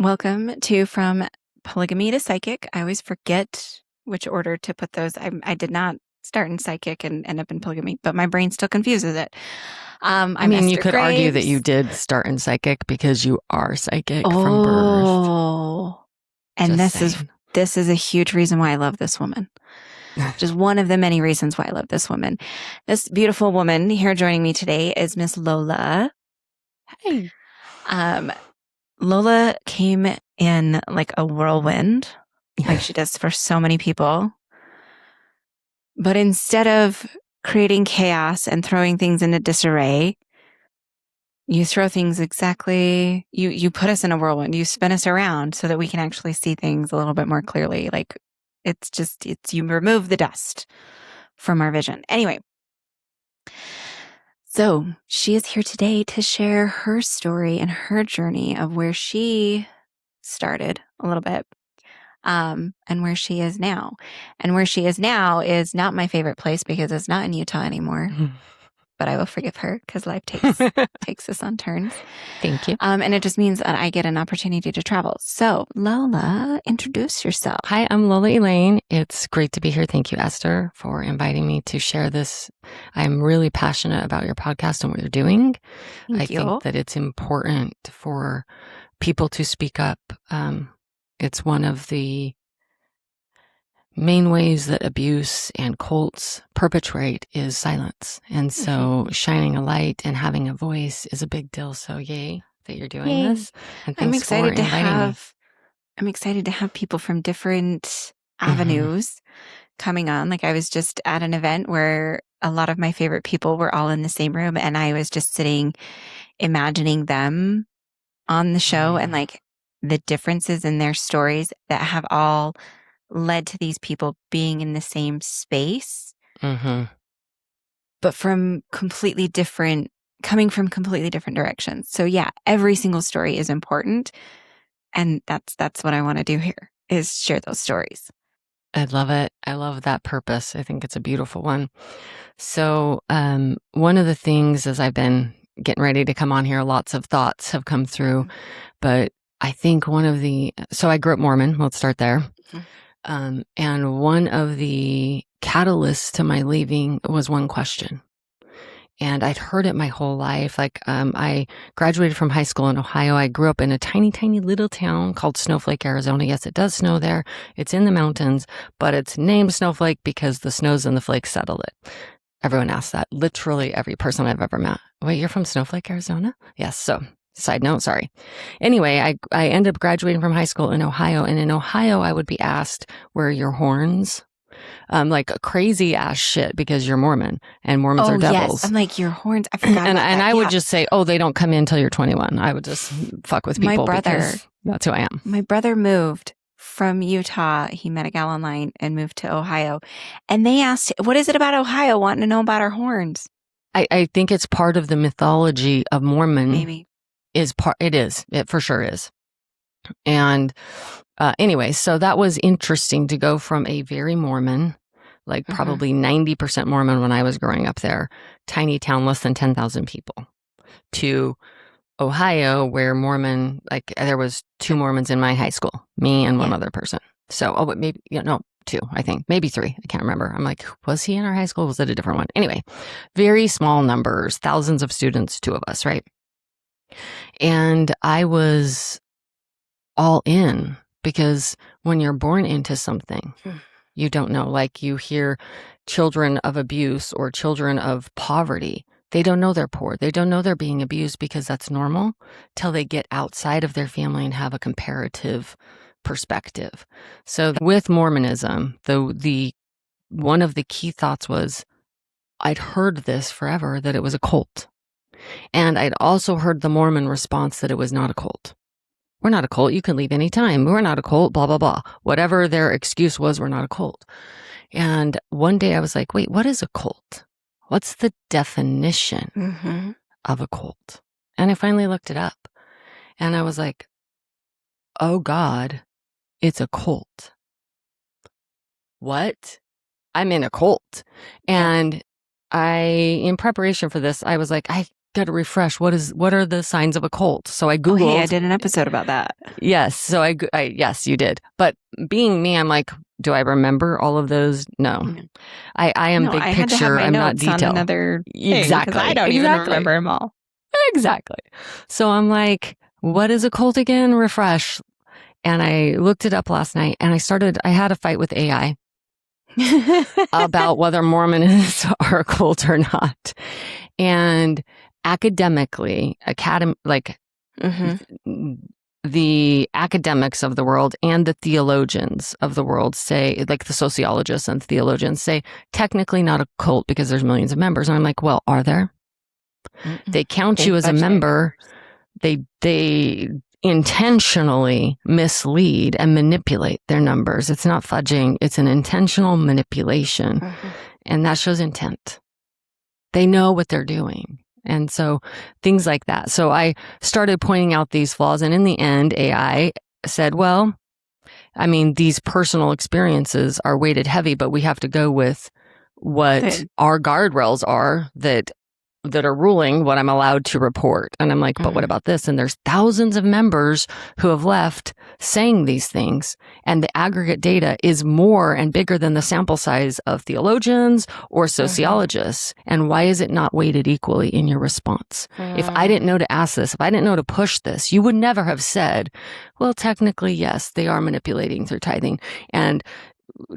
Welcome to From Polygamy to Psychic. I always forget which order to put those. I did not start in psychic and end up in polygamy, but my brain still confuses it. I mean, you Esther could argue that Graves. you did start in psychic because you are psychic from birth. Oh, and Just this is a huge reason why I love this woman. Just one of the many reasons why I love this woman. This beautiful woman here joining me today is Miss Lola. Hey. Lola came in like a whirlwind, like she does for so many people. But instead of creating chaos and throwing things into disarray, you throw things exactly, you put us in a whirlwind, you spin us around so that we can actually see things a little bit more clearly. Like it's you remove the dust from our vision. Anyway, so she is here today to share her story and her journey of where she started a little bit, and where she is now. And where she is now is not my favorite place because it's not in Utah anymore. But I will forgive her because life takes us on turns. Thank you. And it just means that I get an opportunity to travel. So Lola, introduce yourself. Hi, I'm Lola Elaine. It's great to be here. Thank you, Esther, for inviting me to share this. I'm really passionate about your podcast and what you're doing. Thank you. I think that it's important for people to speak up. It's one of the main ways that abuse and cults perpetrate is silence. And so shining a light and having a voice is a big deal. So yay that you're doing this. And I'm thanks excited for inviting me. I'm excited to have people from different avenues coming on. Like I was just at an event where a lot of my favorite people were all in the same room and I was just sitting imagining them on the show and like the differences in their stories that have all led to these people being in the same space, but from coming from completely different directions. So yeah, every single story is important. And that's what I want to do here is share those stories. I love it. I love that purpose. I think it's a beautiful one. So, one of the things as I've been getting ready to come on here, lots of thoughts have come through, but I think so I grew up Mormon. Let's start there. And one of the catalysts to my leaving was one question. And I'd heard it my whole life. Like, I graduated from high school in Ohio. I grew up in a tiny, tiny little town called Snowflake, Arizona. Yes, it does snow there. It's in the mountains, but it's named Snowflake because the snows and the flakes settled it. Everyone asks that. Literally every person I've ever met. Wait, you're from Snowflake, Arizona? Yes. So side note, sorry. Anyway, I ended up graduating from high school in Ohio. And in Ohio, I would be asked, where are your horns? Like a crazy ass shit because you're Mormon and Mormons are devils. Yes. I'm like, your horns. I forgot. And I would just say, oh, they don't come in until you're 21. I would just fuck with people. My brother, because that's who I am. My brother moved from Utah. He met a gal online and moved to Ohio. And they asked, what is it about Ohio wanting to know about our horns? I think it's part of the mythology of Mormon. Maybe. It for sure is. And anyway, so that was interesting to go from a very Mormon, like probably 90% Mormon when I was growing up there, tiny town, less than 10,000 people, to Ohio, where Mormon, like there was 2 Mormons in my high school, me and one other person. So, but maybe, 2, I think, maybe 3. I can't remember. I'm like, was he in our high school? Was it a different one? Anyway, very small numbers, thousands of students, 2 of us, right? And I was all in because when you're born into something, you don't know, like you hear children of abuse or children of poverty. They don't know they're poor. They don't know they're being abused because that's normal till they get outside of their family and have a comparative perspective. So with Mormonism, the one of the key thoughts was I'd heard this forever, that it was a cult. And I'd also heard the Mormon response that it was not a cult. We're not a cult. You can leave anytime. We're not a cult, blah, blah, blah. Whatever their excuse was, we're not a cult. And one day I was like, wait, what is a cult? What's the definition of a cult? And I finally looked it up. And I was like, oh God, it's a cult. What? I'm in a cult. And in preparation for this, I was like, got to refresh. What are the signs of a cult? So I Googled. Oh, hey, I did an episode about that. Yes. So yes, you did. But being me, I'm like, do I remember all of those? No. I am big I picture. Had to have my I'm not notes on detail. another Exactly. I don't even remember them all. Exactly. So I'm like, what is a cult again? Refresh. And I looked it up last night and I had a fight with AI about whether Mormonists are a cult or not. And academically, the academics of the world and the theologians of the world say, like the sociologists and theologians say, technically not a cult because there's millions of members. And I'm like, well, are there? They count you as a member. They intentionally mislead and manipulate their numbers. It's not fudging. It's an intentional manipulation. And that shows intent. They know what they're doing. And so things like that. So I started pointing out these flaws. And in the end, AI said, well, I mean, these personal experiences are weighted heavy, but we have to go with what our guardrails are that are ruling what I'm allowed to report. And I'm like, but what about this? And there's thousands of members who have left saying these things. And the aggregate data is more and bigger than the sample size of theologians or sociologists. And why is it not weighted equally in your response? If I didn't know to ask this, if I didn't know to push this, you would never have said, well, technically, yes, they are manipulating through tithing and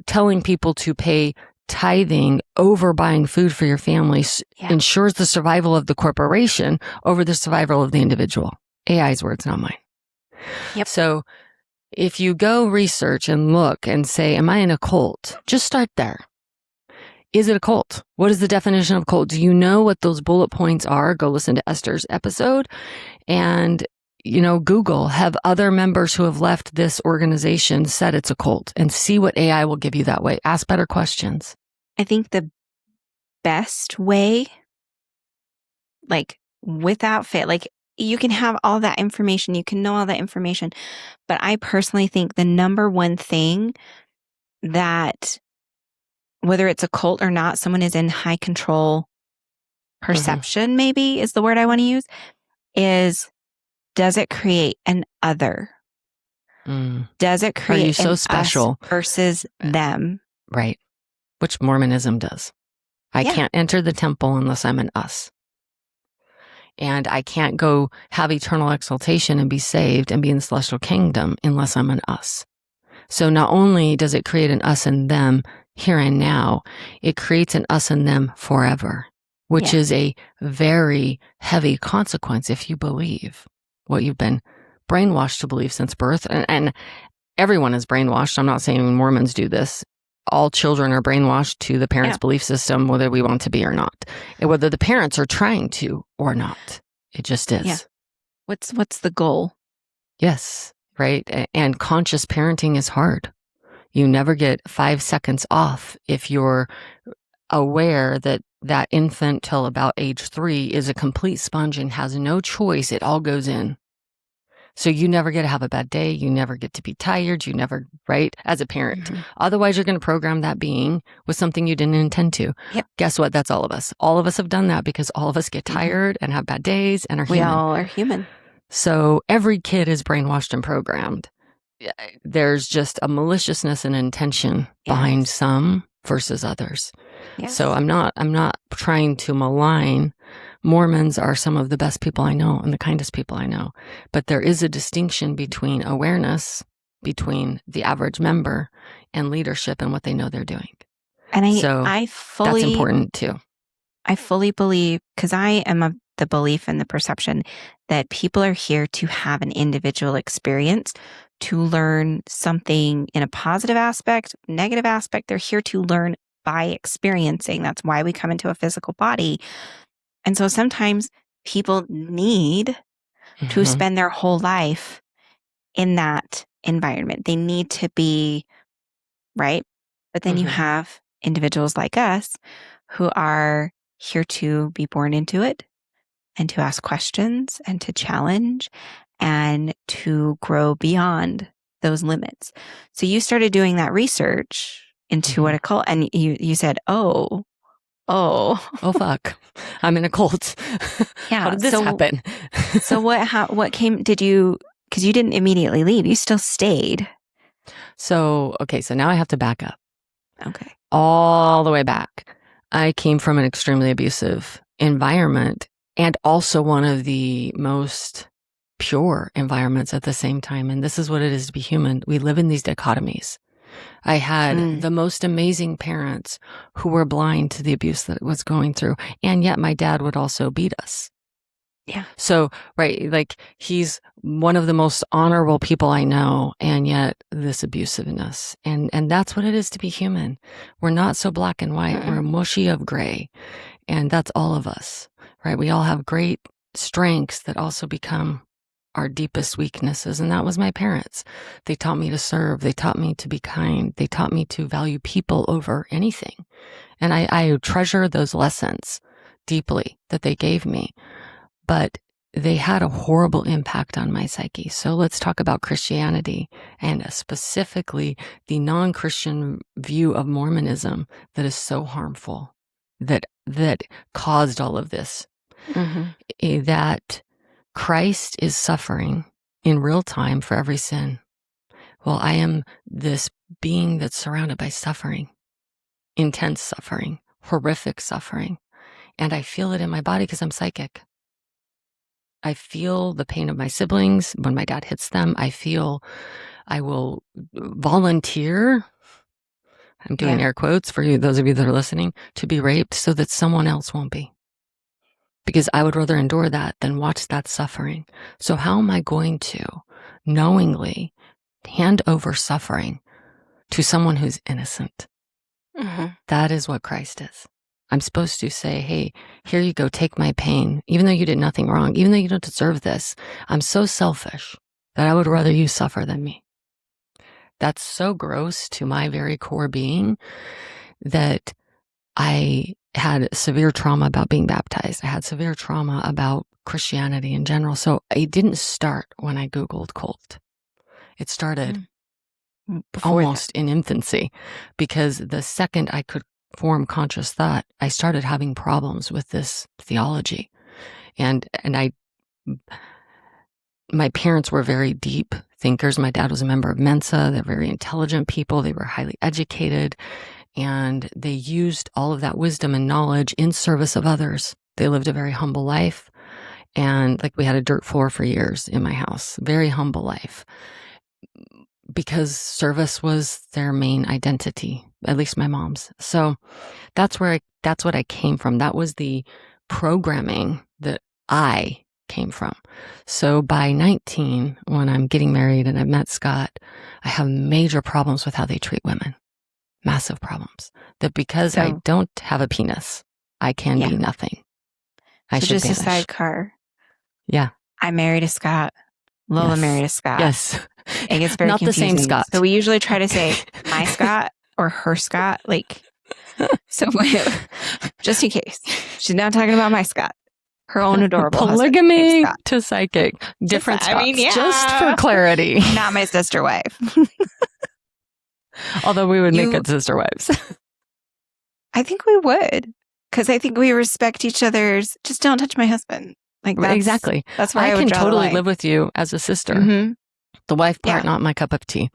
telling people to pay tithing over buying food for your family ensures the survival of the corporation over the survival of the individual. AI's words, not mine. Yep. So if you go research and look and say, am I in a cult? Just start there. Is it a cult? What is the definition of cult? Do you know what those bullet points are? Go listen to Esther's episode and Google, have other members who have left this organization said it's a cult, and see what AI will give you that way. Ask better questions. I think the best way, without fail, you can have all that information, you can know all that information, but I personally think the number one thing that, whether it's a cult or not, someone is in high control perception, maybe is the word I want to use, is, does it create an other? Does it create Are you so special us versus them? Right. Which Mormonism does. I can't enter the temple unless I'm an us. And I can't go have eternal exaltation and be saved and be in the celestial kingdom unless I'm an us. So not only does it create an us and them here and now, it creates an us and them forever, which is a very heavy consequence if you believe what you've been brainwashed to believe since birth. And everyone is brainwashed. I'm not saying Mormons do this. All children are brainwashed to the parents' belief system, whether we want to be or not, and whether the parents are trying to or not. It just is. Yeah. What's the goal? Yes, right. And conscious parenting is hard. You never get 5 seconds off if you're aware that that infant till about age 3 is a complete sponge and has no choice. It all goes in. So you never get to have a bad day. You never get to be tired. You never, right? As a parent. Otherwise, you're going to program that being with something you didn't intend to. Yep. Guess what? That's all of us. All of us have done that because all of us get tired and have bad days and are human. We all are human. So every kid is brainwashed and programmed. There's just a maliciousness and intention behind some versus others. Yes. So I'm not trying to malign. Mormons are some of the best people I know and the kindest people I know. But there is a distinction between awareness, between the average member, and leadership and what they know they're doing. And that's important too. I fully believe, because I am of the belief and the perception that people are here to have an individual experience, to learn something in a positive aspect, negative aspect. They're here to learn by experiencing. That's why we come into a physical body. And so sometimes people need to spend their whole life in that environment. They need to be, right? But then you have individuals like us who are here to be born into it and to ask questions and to challenge and to grow beyond those limits. So you started doing that research into what a cult, and you said, oh, Oh, Oh, fuck. I'm in a cult. yeah. How did this happen? So what came, because you didn't immediately leave, you still stayed. So now I have to back up. Okay. All the way back. I came from an extremely abusive environment and also one of the most pure environments at the same time. And this is what it is to be human. We live in these dichotomies. I had the most amazing parents who were blind to the abuse that was going through. And yet my dad would also beat us. Yeah. So, right, like he's one of the most honorable people I know, and yet this abusiveness. And that's what it is to be human. We're not so black and white. We're mushy of gray. And that's all of us, right? We all have great strengths that also become our deepest weaknesses. And that was my parents. They taught me to serve. They taught me to be kind. They taught me to value people over anything. And I treasure those lessons deeply that they gave me. But they had a horrible impact on my psyche. So let's talk about Christianity and specifically the non-Christian view of Mormonism that is so harmful, that caused all of this. That Christ is suffering in real time for every sin. Well, I am this being that's surrounded by suffering, intense suffering, horrific suffering, and I feel it in my body because I'm psychic. I feel the pain of my siblings when my dad hits them. I will volunteer, I'm doing air quotes for you, those of you that are listening, to be raped so that someone else won't be. Because I would rather endure that than watch that suffering. So how am I going to knowingly hand over suffering to someone who's innocent? That is what Christ is. I'm supposed to say, hey, here you go, take my pain, even though you did nothing wrong, even though you don't deserve this. I'm so selfish that I would rather you suffer than me. That's so gross to my very core being that I had severe trauma about being baptized. I had severe trauma about Christianity in general. So it didn't start when I Googled cult. It started almost in infancy, because the second I could form conscious thought, I started having problems with this theology. And my parents were very deep thinkers. My dad was a member of Mensa. They're very intelligent people. They were highly educated, and they used all of that wisdom and knowledge in service of others. They lived a very humble life. And like, we had a dirt floor for years in my house, very humble life, because service was their main identity, at least my mom's. So that's what I came from. That was the programming that I came from. So by 19, when I'm getting married and I've met Scott, I have major problems with how they treat women. Massive problems. That because I don't have a penis, I can be nothing. I should just vanish. A sidecar. Yeah. I married a Scott. Lola married a Scott. Yes. It gets very not confusing. The same Scott. So we usually try to say my Scott or her Scott. Like, so just in case. She's not talking about my Scott. Her own adorable polygamy to psychic. Different Scotts. I mean, just for clarity. Not my sister wife. Although we would make good sister wives. I think we would. Because I think we respect each other's. Just don't touch my husband. Like, exactly. That's why I can totally live with you as a sister. The wife part, not my cup of tea.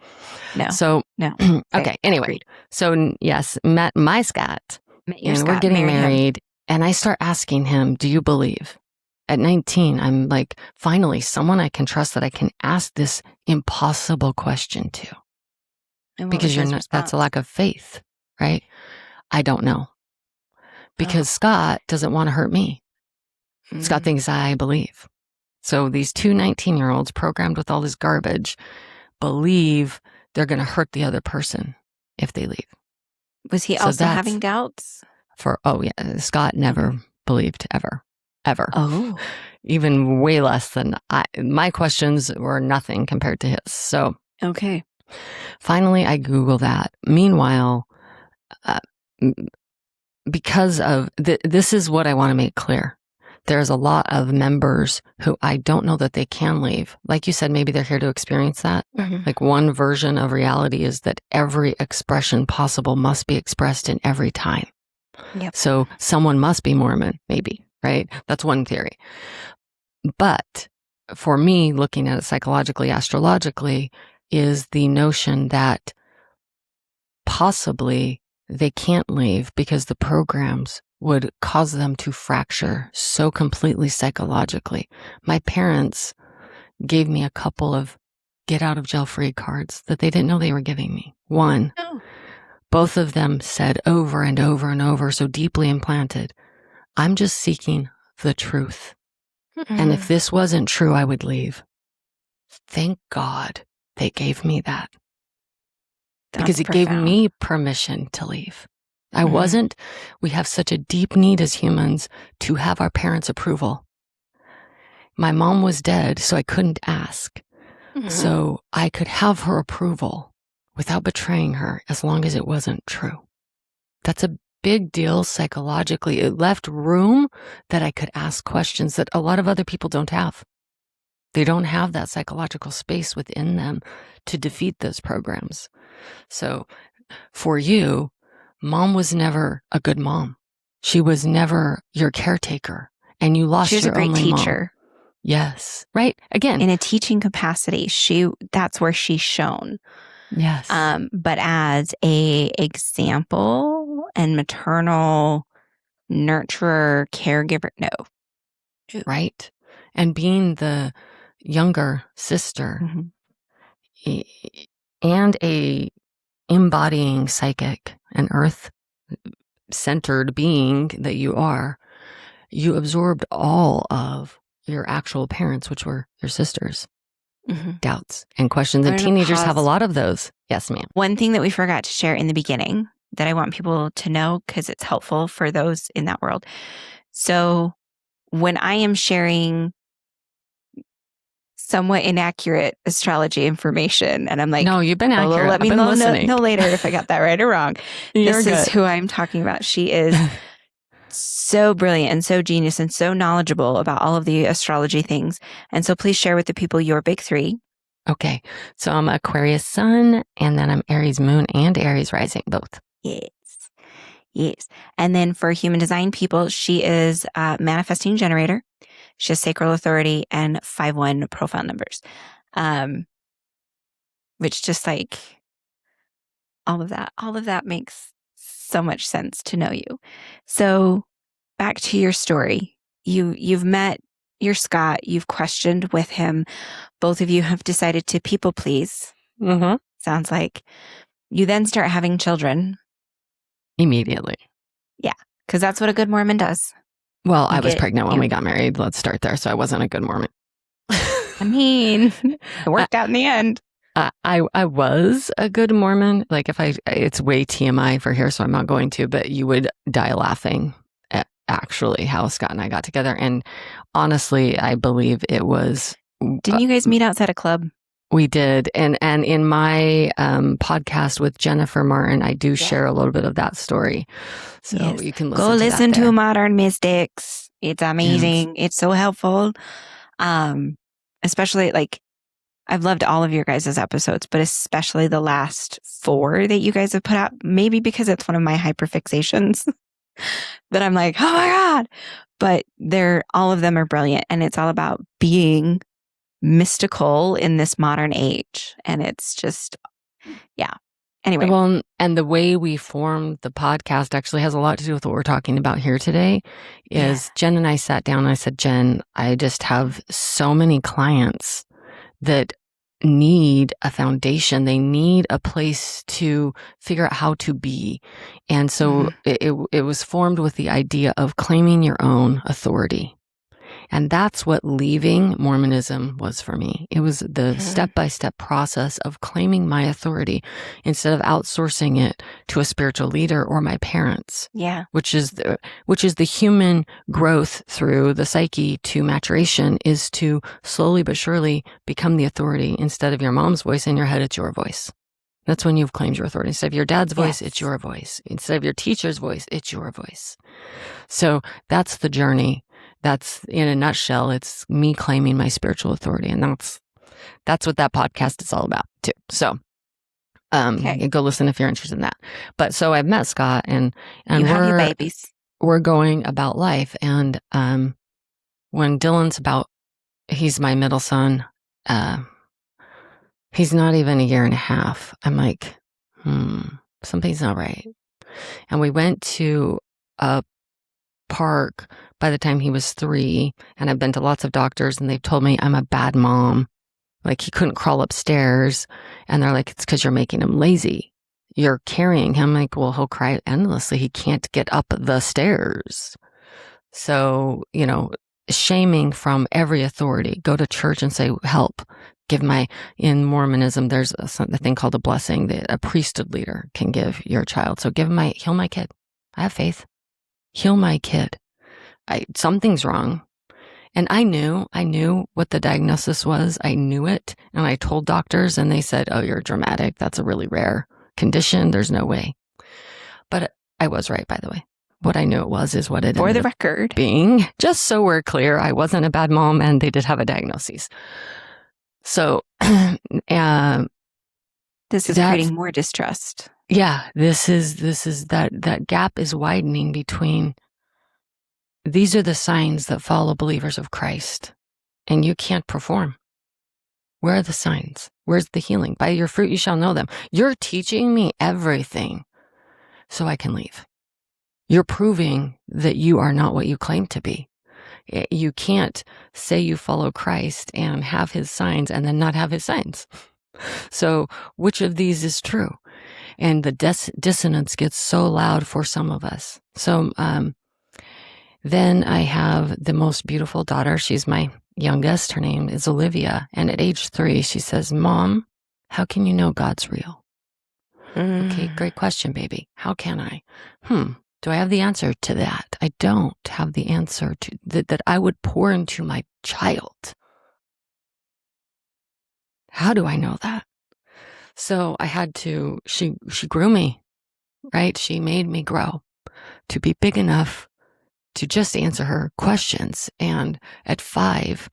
No. So, no. Okay. Anyway. Agreed. So, yes, met my Scott. And we're getting married. And I start asking him, do you believe? At 19, I'm like, finally, someone I can trust that I can ask this impossible question to. Because that's a lack of faith, right? I don't know. Because Scott doesn't want to hurt me. Scott thinks I believe. So these two 19-year-olds programmed with all this garbage believe they're going to hurt the other person if they leave. Was he also having doubts? Scott never believed ever. Oh. Even way less than my questions were nothing compared to his. So. Okay. Finally, I Google that. Meanwhile, because of this is what I want to make clear. There's a lot of members who I don't know that they can leave. Like you said, maybe they're here to experience that. Like, one version of reality is that every expression possible must be expressed in every time. Yep. So someone must be Mormon, maybe, right? That's one theory. But for me, looking at it psychologically, astrologically, is the notion that possibly they can't leave because the programs would cause them to fracture so completely psychologically. My parents gave me a couple of get out of jail free cards that they didn't know they were giving me. One, both of them said over and over and over, so deeply implanted, I'm just seeking the truth. And if this wasn't true, I would leave. Thank God they gave me that. Because it gave me permission to leave. I wasn't, we have such a deep need as humans to have our parents' approval. My mom was dead, so I couldn't ask. So I could have her approval without betraying her as long as it wasn't true. That's a big deal psychologically. It left room that I could ask questions that a lot of other people don't have. They don't have that psychological space within them to defeat those programs. So for you, mom was never a good mom. She was never your caretaker, and you lost your only mom. She was a great teacher. Yes. Right. Again, in a teaching capacity, that's where she's shown. Yes. But as a example and maternal nurturer, caregiver, no. Right. And being the younger sister and a embodying psychic and earth-centered being that you are, you absorbed all of your actual parents, which were your sisters, doubts and questions. And teenagers have a lot of those. Yes, ma'am. One thing that we forgot to share in the beginning that I want people to know because it's helpful for those in that world. So when I am sharing somewhat inaccurate astrology information, and I'm like, no, you've been accurate. Let me know later if I got that right or wrong. This is who I'm talking about. She is so brilliant and so genius and so knowledgeable about all of the astrology things. And so please share with the people your big three. Okay. So I'm Aquarius sun, and then I'm Aries moon and Aries rising, both. Yes. And then for human design people, she is a manifesting generator. She has sacral authority and 5-1 profile numbers. Which just like all of that makes so much sense to know you. So back to your story. You've met your Scott, you've questioned with him. Both of you have decided to people please. Sounds like. You then start having children. Immediately. Yeah, because that's what a good Mormon does. Well, I was pregnant when we got married. Let's start there. So I wasn't a good Mormon. I mean, it worked out in the end. I was a good Mormon. Like it's way TMI for here, so I'm not going to, but you would die laughing at actually how Scott and I got together. And honestly, I believe it was. Didn't you guys meet outside a club? We did. And in my podcast with Jennifer Martin, I do share a little bit of that story. So you can listen to Modern Mystics. It's amazing. It's so helpful. Especially like I've loved all of your guys' episodes, but especially the last 4 that you guys have put out, maybe because it's one of my hyperfixations that I'm like, oh my God. But all of them are brilliant. And it's all about being mystical in this modern age. And it's just, anyway. Well, and the way we formed the podcast actually has a lot to do with what we're talking about here today is Jen and I sat down and I said, Jen, I just have so many clients that need a foundation. They need a place to figure out how to be. And so it was formed with the idea of claiming your own authority. And that's what leaving Mormonism was for me. It was the step-by-step process of claiming my authority instead of outsourcing it to a spiritual leader or my parents. Yeah. Which is the human growth through the psyche to maturation is to slowly but surely become the authority. Instead of your mom's voice in your head, it's your voice. That's when you've claimed your authority. Instead of your dad's voice, it's your voice. Instead of your teacher's voice, it's your voice. So that's the journey. That's in a nutshell, it's me claiming my spiritual authority. And that's what that podcast is all about too. So Okay. Go listen if you're interested in that. But so I've met Scott, and You have your babies. we're going about life. And when Dylan's he's my middle son. He's not even a year and a half. I'm like, something's not right. And we went to a park by the time he was 3, and I've been to lots of doctors, and they've told me I'm a bad mom. Like, he couldn't crawl upstairs, and they're like, it's because you're making him lazy. You're carrying him. Like, well, he'll cry endlessly. He can't get up the stairs. So, shaming from every authority. Go to church and say, help. In Mormonism, there's a thing called a blessing that a priesthood leader can give your child. So heal my kid. I have faith. Heal my kid. Something's wrong. And I knew what the diagnosis was. I knew it. And I told doctors, and they said, oh, you're dramatic. That's a really rare condition. There's no way. But I was right, by the way. What I knew it was is what it For ended the up record being. Just so we're clear, I wasn't a bad mom, and they did have a diagnosis. So, this is creating more distrust. Yeah, this is that gap is widening between. These are the signs that follow believers of Christ, and you can't perform. Where are the signs? Where's the healing? By your fruit you shall know them. You're teaching me everything so I can leave. You're proving that you are not what you claim to be. You can't say you follow Christ and have his signs and then not have his signs. So which of these is true? And the dissonance gets so loud for some of us. So then I have the most beautiful daughter. She's my youngest. Her name is Olivia. And at age 3, she says, Mom, how can you know God's real? Okay, great question, baby. How can I? Do I have the answer to that? I don't have the answer to that I would pour into my child. How do I know that? So I had to, she grew me, right? She made me grow to be big enough to just answer her questions. And at 5,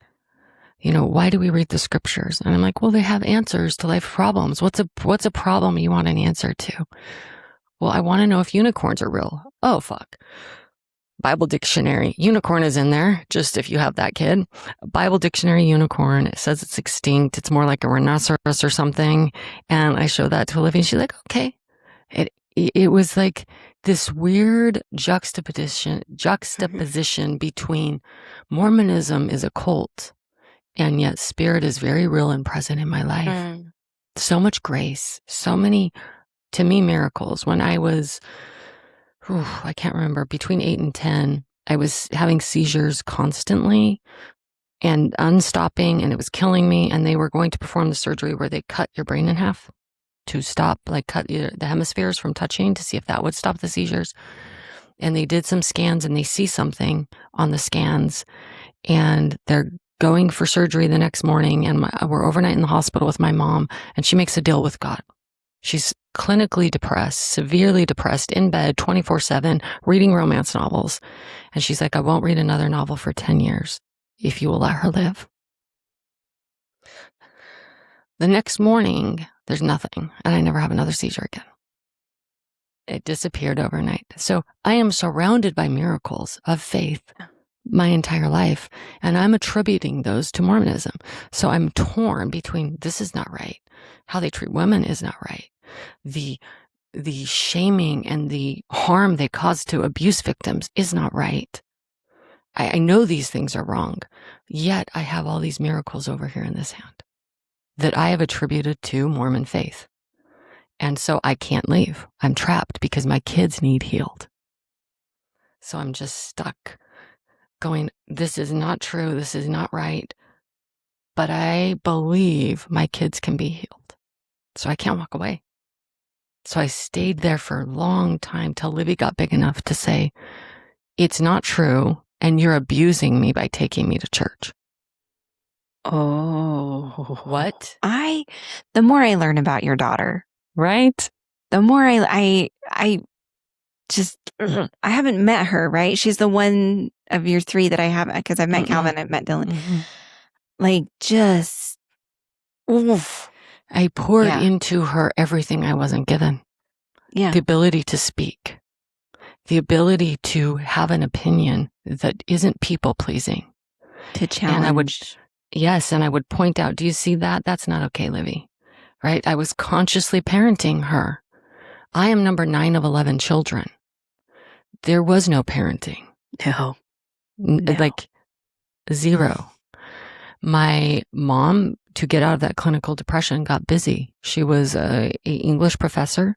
why do we read the scriptures? And I'm like, well, they have answers to life problems. What's a problem you want an answer to? Well, I want to know if unicorns are real. Oh, fuck. Bible dictionary. Unicorn is in there, just if you have that kid. Bible dictionary unicorn. It says it's extinct. It's more like a rhinoceros or something. And I show that to Olivia, and she's like, okay. It was like this weird juxtaposition between Mormonism is a cult, and yet spirit is very real and present in my life. So much grace, so many, to me, miracles. When I was, I can't remember, between 8 and 10, I was having seizures constantly and unstopping, and it was killing me. And they were going to perform the surgery where they cut your brain in half to stop, cut the hemispheres from touching to see if that would stop the seizures. And they did some scans, and they see something on the scans, and they're going for surgery the next morning. And we're overnight in the hospital with my mom, and she makes a deal with God. She's clinically depressed, severely depressed, in bed 24/7, reading romance novels. And she's like, I won't read another novel for 10 years if you will let her live. The next morning, there's nothing, and I never have another seizure again. It disappeared overnight. So I am surrounded by miracles of faith my entire life, and I'm attributing those to Mormonism. So I'm torn between, this is not right. How they treat women is not right. The shaming and the harm they cause to abuse victims is not right. I know these things are wrong, yet I have all these miracles over here in this hand that I have attributed to Mormon faith. And so I can't leave. I'm trapped because my kids need healed. So I'm just stuck going, this is not true. This is not right. But I believe my kids can be healed. So I can't walk away. So I stayed there for a long time till Libby got big enough to say, it's not true. And you're abusing me by taking me to church. Oh, what? The more I learn about your daughter, right? The more I haven't met her, right? She's the one of your 3 that I haven't, because I've met Calvin, I've met Dylan. Mm-hmm. Like, just, oof. I poured into her everything I wasn't given. Yeah. The ability to speak, the ability to have an opinion that isn't people-pleasing. To challenge. And I would point out, do you see that? That's not okay, Livy. Right? I was consciously parenting her. I am number 9 of 11 children. There was no parenting. No. Like 0. My mom, to get out of that clinical depression, got busy. She was an English professor,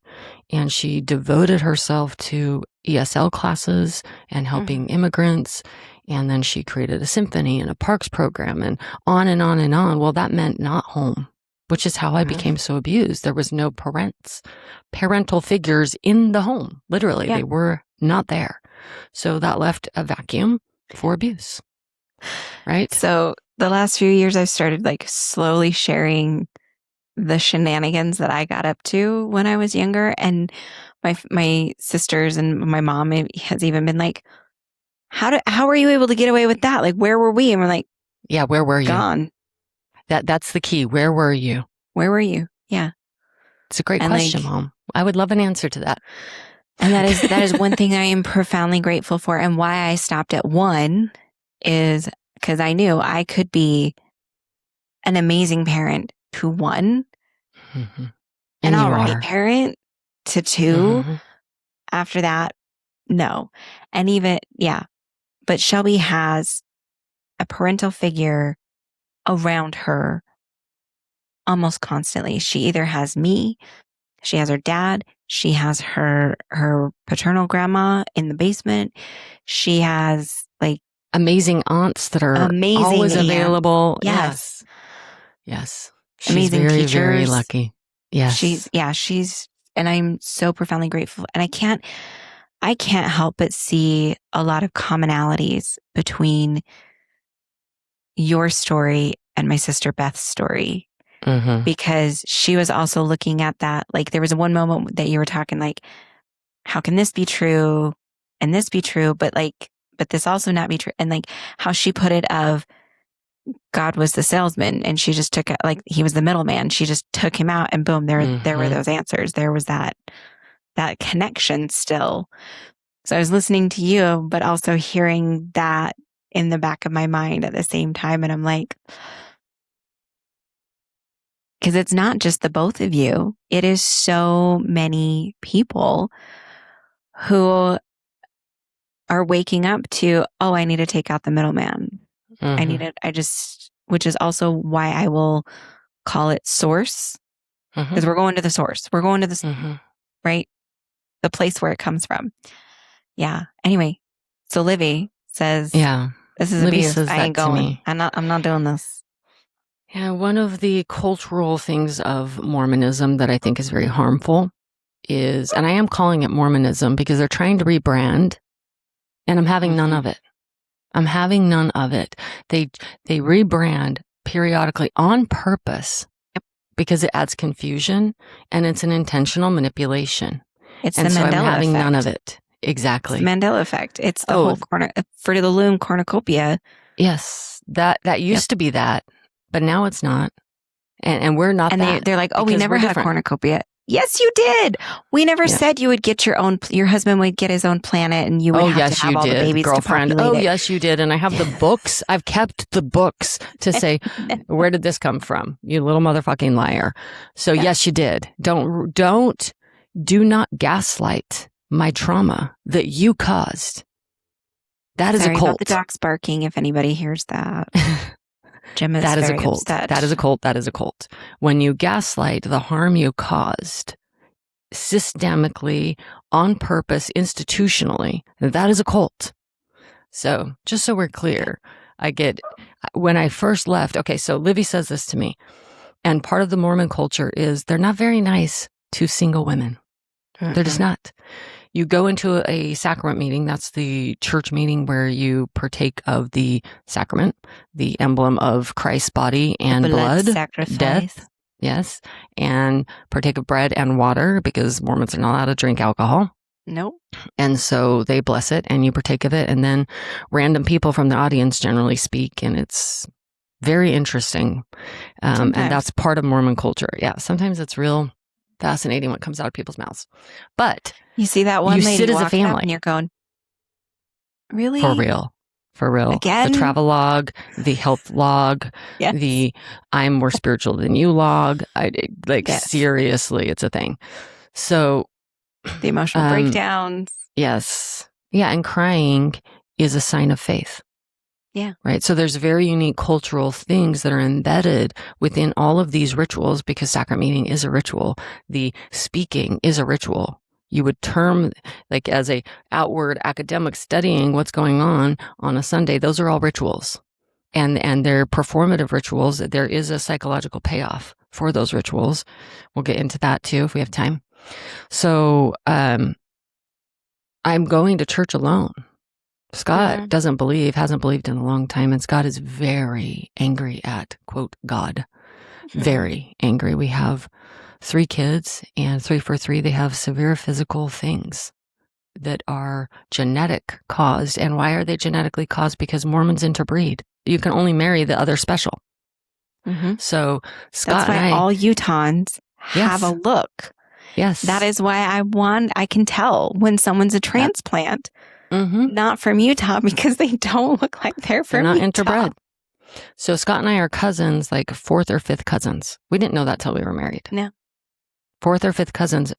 and she devoted herself to ESL classes and helping immigrants. And then she created a symphony and a parks program and on and on and on. Well, that meant not home, which is how I became so abused. There was no parental figures in the home. Literally, they were not there. So that left a vacuum for abuse. Right? So the last few years, I've started like slowly sharing the shenanigans that I got up to when I was younger. And my sisters and my mom has even been like, how were you able to get away with that? Like, where were we? And we're like, yeah, where were you? Gone. That's the key. Where were you? Where were you? Yeah. It's a great question, Mom. I would love an answer to that. And that is one thing I am profoundly grateful for. And why I stopped at 1 is because I knew I could be an amazing parent to 1, an all right parent to 2. After that, no. And even, but Shelby has a parental figure around her almost constantly. She either has me, she has her dad, she has her paternal grandma in the basement. She has like amazing aunts that are always available. Yes. She's amazing very, teachers. very lucky. Yes. She's, and I'm so profoundly grateful. And I can't help but see a lot of commonalities between your story and my sister Beth's story. Because she was also looking at that. Like there was one moment that you were talking like, how can this be true and this be true? But this also not be true. And like how she put it of God was the salesman and she just took it, like he was the middleman. She just took him out and boom, there were those answers. There was that connection still. So I was listening to you, but also hearing that in the back of my mind at the same time. And I'm like, because it's not just the both of you. It is so many people who are waking up to, oh, I need to take out the middleman. Which is also why I will call it source. Because we're going to the source. We're going to the, right? The place where it comes from. Yeah. Anyway, so Livy says, this is Livy abuse. says I ain't that to going. me. I'm not doing this. Yeah, one of the cultural things of Mormonism that I think is very harmful is, and I am calling it Mormonism because they're trying to rebrand, and I'm having none of it. I'm having none of it. They rebrand periodically on purpose because it adds confusion and it's an intentional manipulation. It's and the so Mandela I'm having effect. none of it. Exactly. It's the Mandela effect. It's the whole Fruit of the Loom cornucopia. Yes, that used to be that, but now it's not. And we're not and that. They're like, oh, we never had a cornucopia. Yes, you did. We never said you would get your husband would get his own planet and you would have to have all the babies girlfriend. To populate it. Yes, you did. And I have the books. I've kept the books to say, where did this come from? You little motherfucking liar. So yes, you did. Do not gaslight my trauma that you caused. That is a cult. About the dogs barking if anybody hears that. Jim is that is very a cult. upset. That is a cult. That is a cult. When you gaslight the harm you caused, systemically, on purpose, institutionally, that is a cult. So just so we're clear, when I first left, okay, so Livy says this to me, and part of the Mormon culture is they're not very nice to single women. They're just not. You go into a sacrament meeting, that's the church meeting where you partake of the sacrament, the emblem of Christ's body and blood, sacrifice. Death, yes, and partake of bread and water because Mormons are not allowed to drink alcohol. Nope. And so they bless it and you partake of it, and then random people from the audience generally speak, and it's Very interesting. And that's part of Mormon culture. Yeah. Sometimes it's real fascinating what comes out of people's mouths. But you see that one lady sit as a family and you're going, really? For real. For real. Again? The travel log, the health log, yes. The I'm more spiritual than you log. Seriously, it's a thing. So the emotional breakdowns. Yes. Yeah. And crying is a sign of faith. Yeah. Right. So there's very unique cultural things that are embedded within all of these rituals, because sacrament meeting is a ritual. The speaking is a ritual. You would term, like, as a outward academic studying what's going on a Sunday, those are all rituals. And they're performative rituals. There is a psychological payoff for those rituals. We'll get into that too if we have time. So I'm going to church alone. Scott hasn't believed in a long time, and Scott is very angry at, quote, God. Very angry. We have 3 kids, and 3 for 3, they have severe physical things that are genetic caused. And why are they genetically caused? Because Mormons interbreed. You can only marry the other special. So Scott, that's why all Utahns have a look. Yes. That is why I can tell when someone's a transplant. Not from Utah, because they don't look like they're from Utah. They're not interbred. So Scott and I are cousins, like 4th or 5th cousins. We didn't know that till we were married. No. 4th or 5th cousins.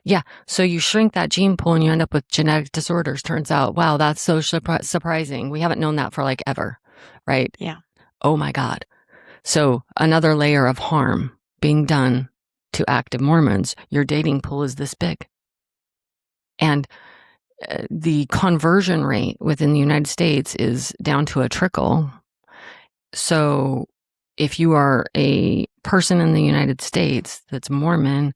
Yeah. So you shrink that gene pool and you end up with genetic disorders. Turns out, wow, that's so surprising. We haven't known that for like ever. Right? Yeah. Oh my God. So another layer of harm being done to active Mormons. Your dating pool is this big. And the conversion rate within the United States is down to a trickle. So if you are a person in the United States that's Mormon,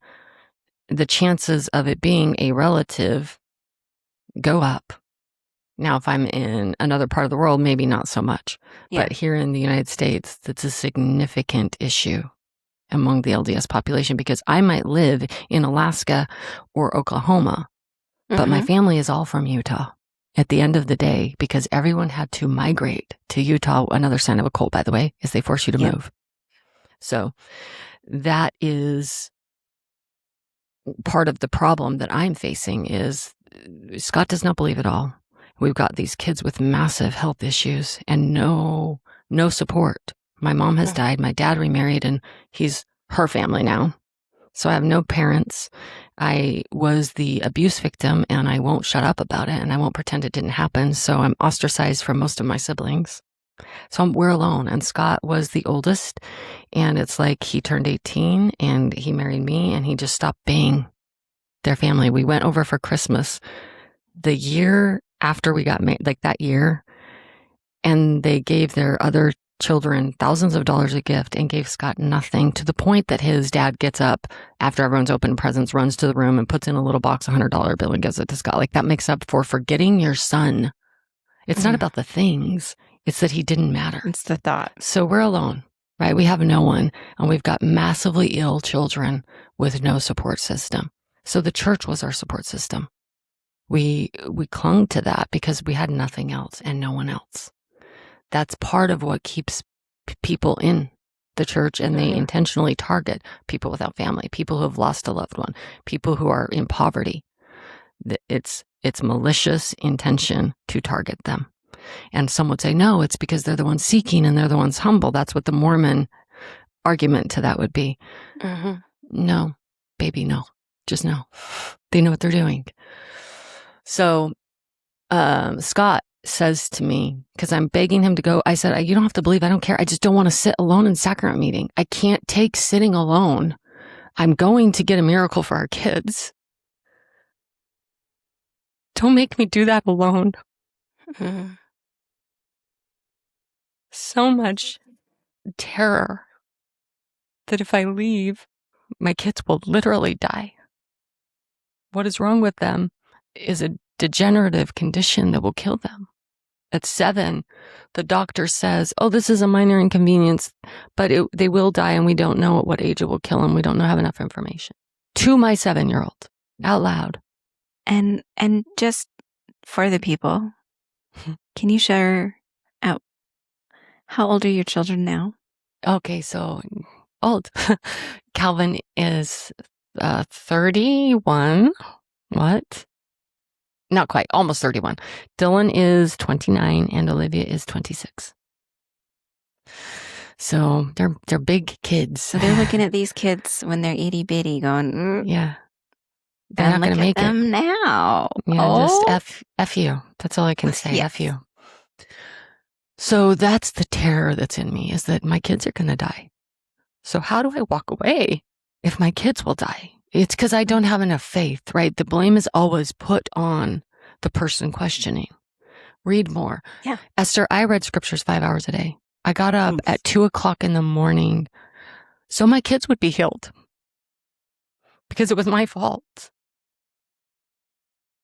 the chances of it being a relative go up. Now, if I'm in another part of the world, maybe not so much. Yeah. But here in the United States, that's a significant issue among the LDS population, because I might live in Alaska or Oklahoma, but my family is all from Utah at the end of the day, because everyone had to migrate to Utah. Another sign of a cult, by the way, is they force you to move. So that is part of the problem that I'm facing. Is Scott does not believe at all. We've got these kids with massive health issues and no support. My mom has died. My dad remarried, and he's her family now. So I have no parents. I was the abuse victim, and I won't shut up about it, and I won't pretend it didn't happen. So I'm ostracized from most of my siblings. So we're alone. And Scott was the oldest, and it's like he turned 18 and he married me, and he just stopped being their family. We went over for Christmas the year after we got married, like that year, and they gave their other children thousands of dollars a gift and gave Scott nothing, to the point that his dad gets up after everyone's opened presents, runs to the room and puts in a little box, $100 bill, and gives it to Scott. Like, that makes up for forgetting your son. It's not about the things. It's that he didn't matter. It's the thought. So we're alone, right? We have no one, and we've got massively ill children with no support system. So the church was our support system. We clung to that because we had nothing else and no one else. That's part of what keeps people in the church, and they intentionally target people without family, people who have lost a loved one, people who are in poverty. It's malicious intention to target them. And some would say, no, it's because they're the ones seeking and they're the ones humble. That's what the Mormon argument to that would be. No, baby, no. Just no. They know what they're doing. So Scott says to me, because I'm begging him to go, I said, you don't have to believe, I don't care. I just don't want to sit alone in sacrament meeting. I can't take sitting alone. I'm going to get a miracle for our kids. Don't make me do that alone. So much terror that if I leave, my kids will literally die. What is wrong with them is a degenerative condition that will kill them. At 7, the doctor says, oh, this is a minor inconvenience, but they will die, and we don't know at what age it will kill them. We don't have enough information. To my 7-year-old, out loud. And just for the people, can you share out How old are your children now? Okay, so old. Calvin is 31. What? Not quite, almost 31. Dylan is 29 and Olivia is 26. So they're big kids. So they're looking at these kids when they're itty bitty going, yeah. They're and not going to make them it. now. Yeah, just F you. That's all I can say. Yes. F you. So that's the terror that's in me, is that my kids are going to die. So how do I walk away if my kids will die? It's because I don't have enough faith, right? The blame is always put on the person questioning. Read more. Yeah. Esther, I read scriptures 5 hours a day. I got up at 2:00 in the morning so my kids would be healed because it was my fault.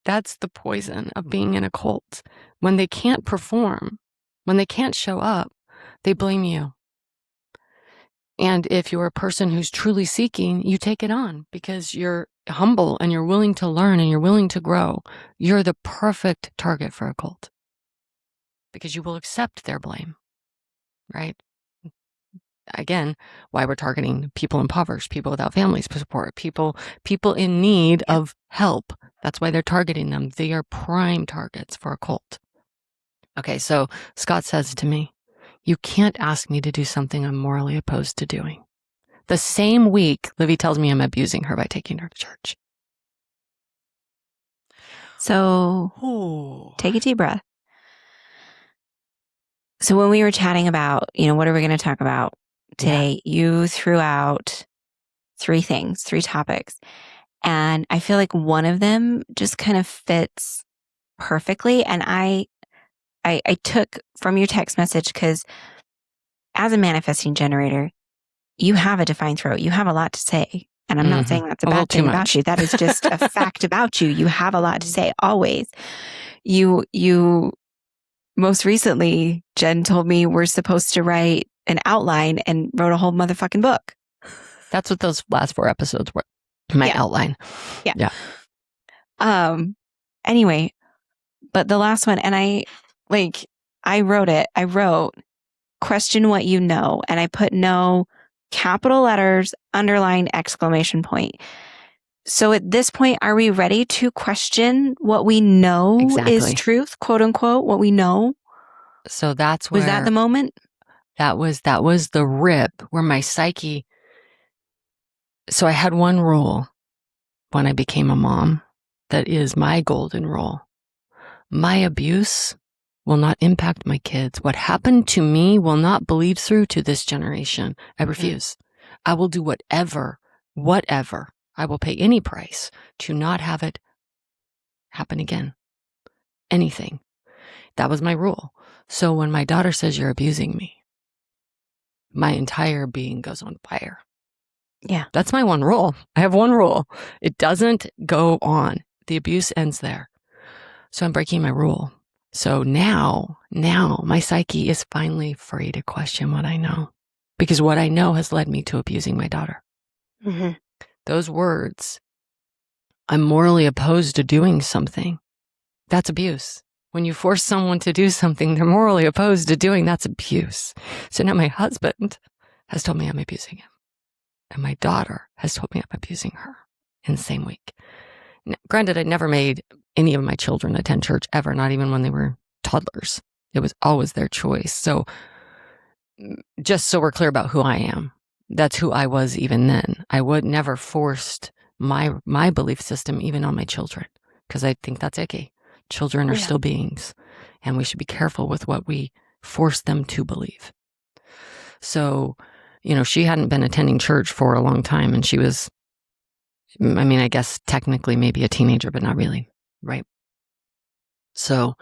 That's the poison of being in a cult. When they can't perform, when they can't show up, they blame you. And if you're a person who's truly seeking, you take it on because you're humble and you're willing to learn and you're willing to grow. You're the perfect target for a cult because you will accept their blame, right? Again, why we're targeting people impoverished, people without family support, people in need of help. That's why they're targeting them. They are prime targets for a cult. Okay, so Scott says to me, you can't ask me to do something I'm morally opposed to doing. The same week, Livy tells me I'm abusing her by taking her to church. So take a deep breath. So when we were chatting about, what are we going to talk about today, you threw out 3 things, 3 topics. And I feel like one of them just kind of fits perfectly. And I took from your text message, because as a manifesting generator, you have a defined throat. You have a lot to say. And I'm not saying that's a bad thing about you. That is just a fact about you. You have a lot to say always. You most recently, Jen told me we're supposed to write an outline and wrote a whole motherfucking book. That's what those last 4 episodes were. My outline. Yeah. Anyway, but the last one, and I wrote it. I wrote, question what you know. And I put know, capital letters, underline, exclamation point. So at this point, are we ready to question what we know is truth, quote unquote, what we know? So that's where... Was that the moment? That was the rip where my psyche... So I had one rule when I became a mom that is my golden rule. My abuse will not impact my kids. What happened to me will not bleed through to this generation. I refuse. I will do whatever. I will pay any price to not have it happen again. Anything. That was my rule. So when my daughter says you're abusing me, my entire being goes on fire. Yeah. That's my one rule. I have one rule. It doesn't go on. The abuse ends there. So I'm breaking my rule. So now my psyche is finally free to question what I know, because what I know has led me to abusing my daughter. Mm-hmm. Those words, I'm morally opposed to doing something. That's abuse. When you force someone to do something they're morally opposed to doing, that's abuse. So now my husband has told me I'm abusing him. And my daughter has told me I'm abusing her in the same week. Now, granted, I never made any of my children attend church ever, not even when they were toddlers. It was always their choice. So just so we're clear about who I am, that's who I was even then. I would never forced my belief system even on my children, because I think that's icky. Children are still beings, and we should be careful with what we force them to believe. So, she hadn't been attending church for a long time, and she was, I guess technically maybe a teenager, but not really, right? So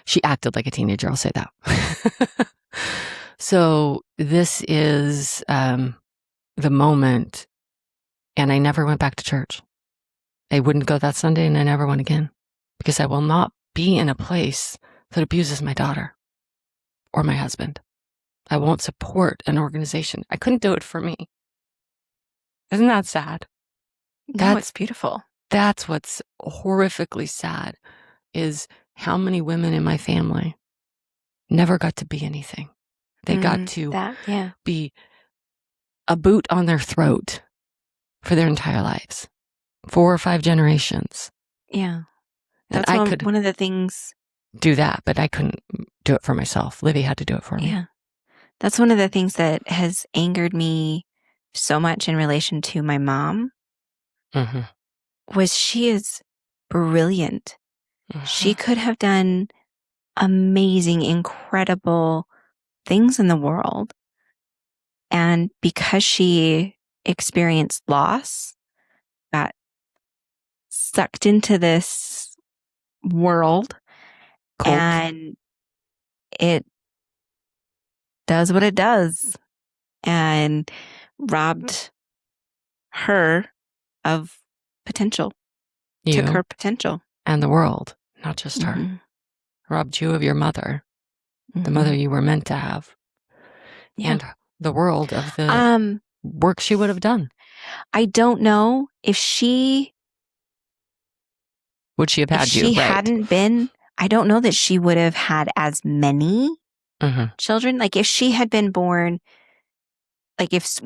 she acted like a teenager, I'll say that. So this is the moment, and I never went back to church. I wouldn't go that Sunday, and I never went again, because I will not be in a place that abuses my daughter or my husband. I won't support an organization. I couldn't do it for me. Isn't that sad? No, it's beautiful. That's what's horrifically sad, is how many women in my family never got to be anything. They got to be a boot on their throat for their entire lives, 4 or 5 generations. Yeah. And That's I could one of the things. do that, but I couldn't do it for myself. Livy had to do it for me. Yeah. That's one of the things that has angered me so much in relation to my mom. Was she is brilliant. She could have done amazing, incredible things in the world. And because she experienced loss, got sucked into this world, and it does what it does, and robbed her of potential. Took her potential. And the world, not just her. Robbed you of your mother, the mother you were meant to have. Yeah. And the world of the work she would have done. I don't know if would she have had you? She hadn't been, I don't know that she would have had as many children. Like if she had been born, like if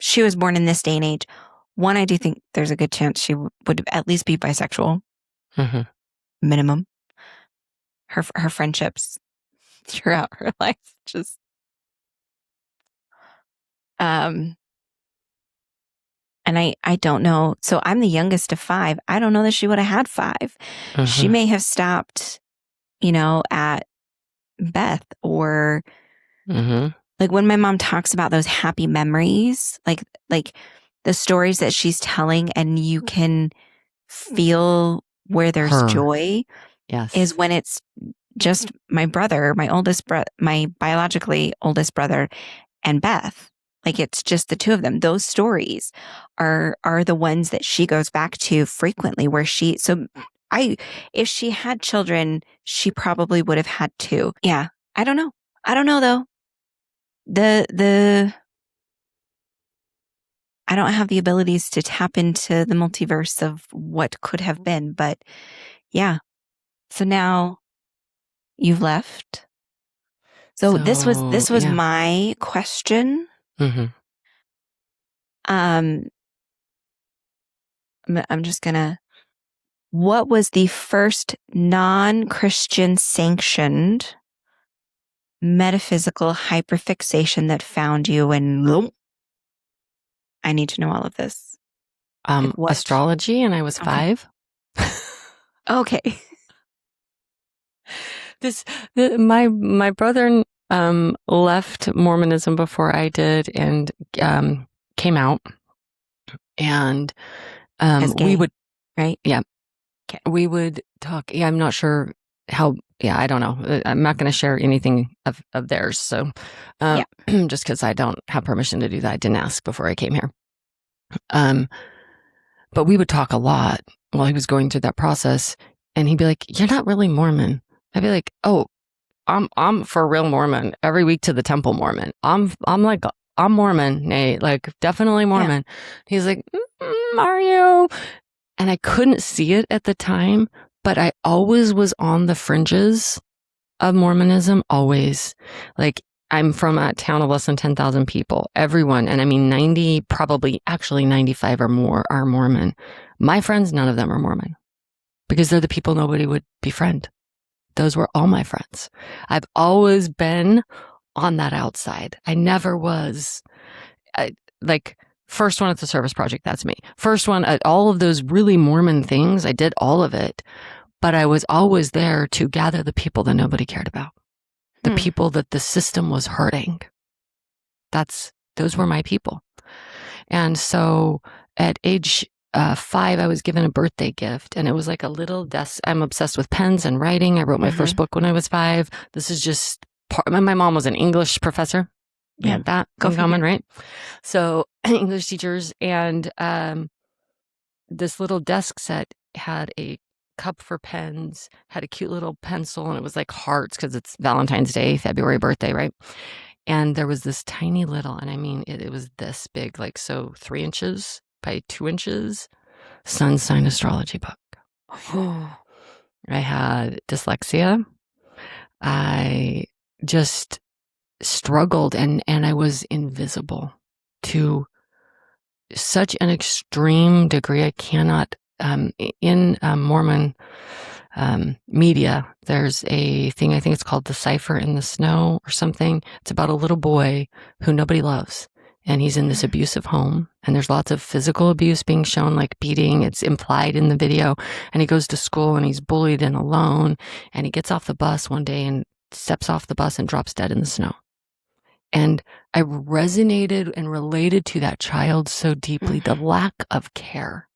she was born in this day and age, one, I do think there's a good chance she would at least be bisexual. Minimum. Her friendships throughout her life just and I don't know. So I'm the youngest of 5. I don't know that she would have had 5. She may have stopped, at Beth or like when my mom talks about those happy memories, like the stories that she's telling, and you can feel where there's joy. Yes. Is when it's just my brother, my biologically oldest brother, and Beth. Like it's just the two of them. Those stories are the ones that she goes back to frequently, where if she had children, she probably would have had 2. Yeah. I don't know though. I don't have the abilities to tap into the multiverse of what could have been, but yeah. So now you've left. So this was my question. I'm just gonna. What was the first non-Christian sanctioned metaphysical hyperfixation that found you? And I need to know all of this. Astrology, and I was 5. Okay. My brother left Mormonism before I did, and came out, and As gay, we would, right? Yeah. Okay. We would talk. Yeah, I'm not sure how. Yeah, I don't know. I'm not going to share anything of theirs. So, just because I don't have permission to do that, I didn't ask before I came here. But we would talk a lot while he was going through that process, and he'd be like, "You're not really Mormon." I'd be like, "Oh, I'm for real Mormon. Every week to the temple Mormon. I'm Mormon, Nate. Like definitely Mormon." Yeah. He's like, "Are you?" And I couldn't see it at the time, but I always was on the fringes of Mormonism. Always. Like I'm from a town of less than 10,000 people. Everyone, and I mean 90, probably actually 95 or more, are Mormon. My friends, none of them are Mormon, because they're the people nobody would befriend. Those were all my friends. I've always been on that outside. I never was first one at the Service Project, that's me. First one at all of those really Mormon things, I did all of it. But I was always there to gather the people that nobody cared about. The people that the system was hurting. Those were my people. And so at age 5, I was given a birthday gift, and it was like a little desk. I'm obsessed with pens and writing. I wrote my first book when I was 5. This is just my mom was an English professor. We had that in common, right? So English teachers, and this little desk set had a cup for pens, had a cute little pencil, and it was like hearts because it's Valentine's Day, February birthday, right? And there was this tiny little, and I mean, it was this big, like so 3 inches by 2 inches, sun sign astrology book. I had dyslexia. I just struggled and I was invisible to such an extreme degree. I cannot, in Mormon media, there's a thing, I think it's called The Cipher in the Snow or something. It's about a little boy who nobody loves. And he's in this abusive home, and there's lots of physical abuse being shown, like beating. It's implied in the video. And he goes to school and he's bullied and alone. And he gets off the bus one day and steps off the bus and drops dead in the snow. And I resonated and related to that child so deeply. The lack of care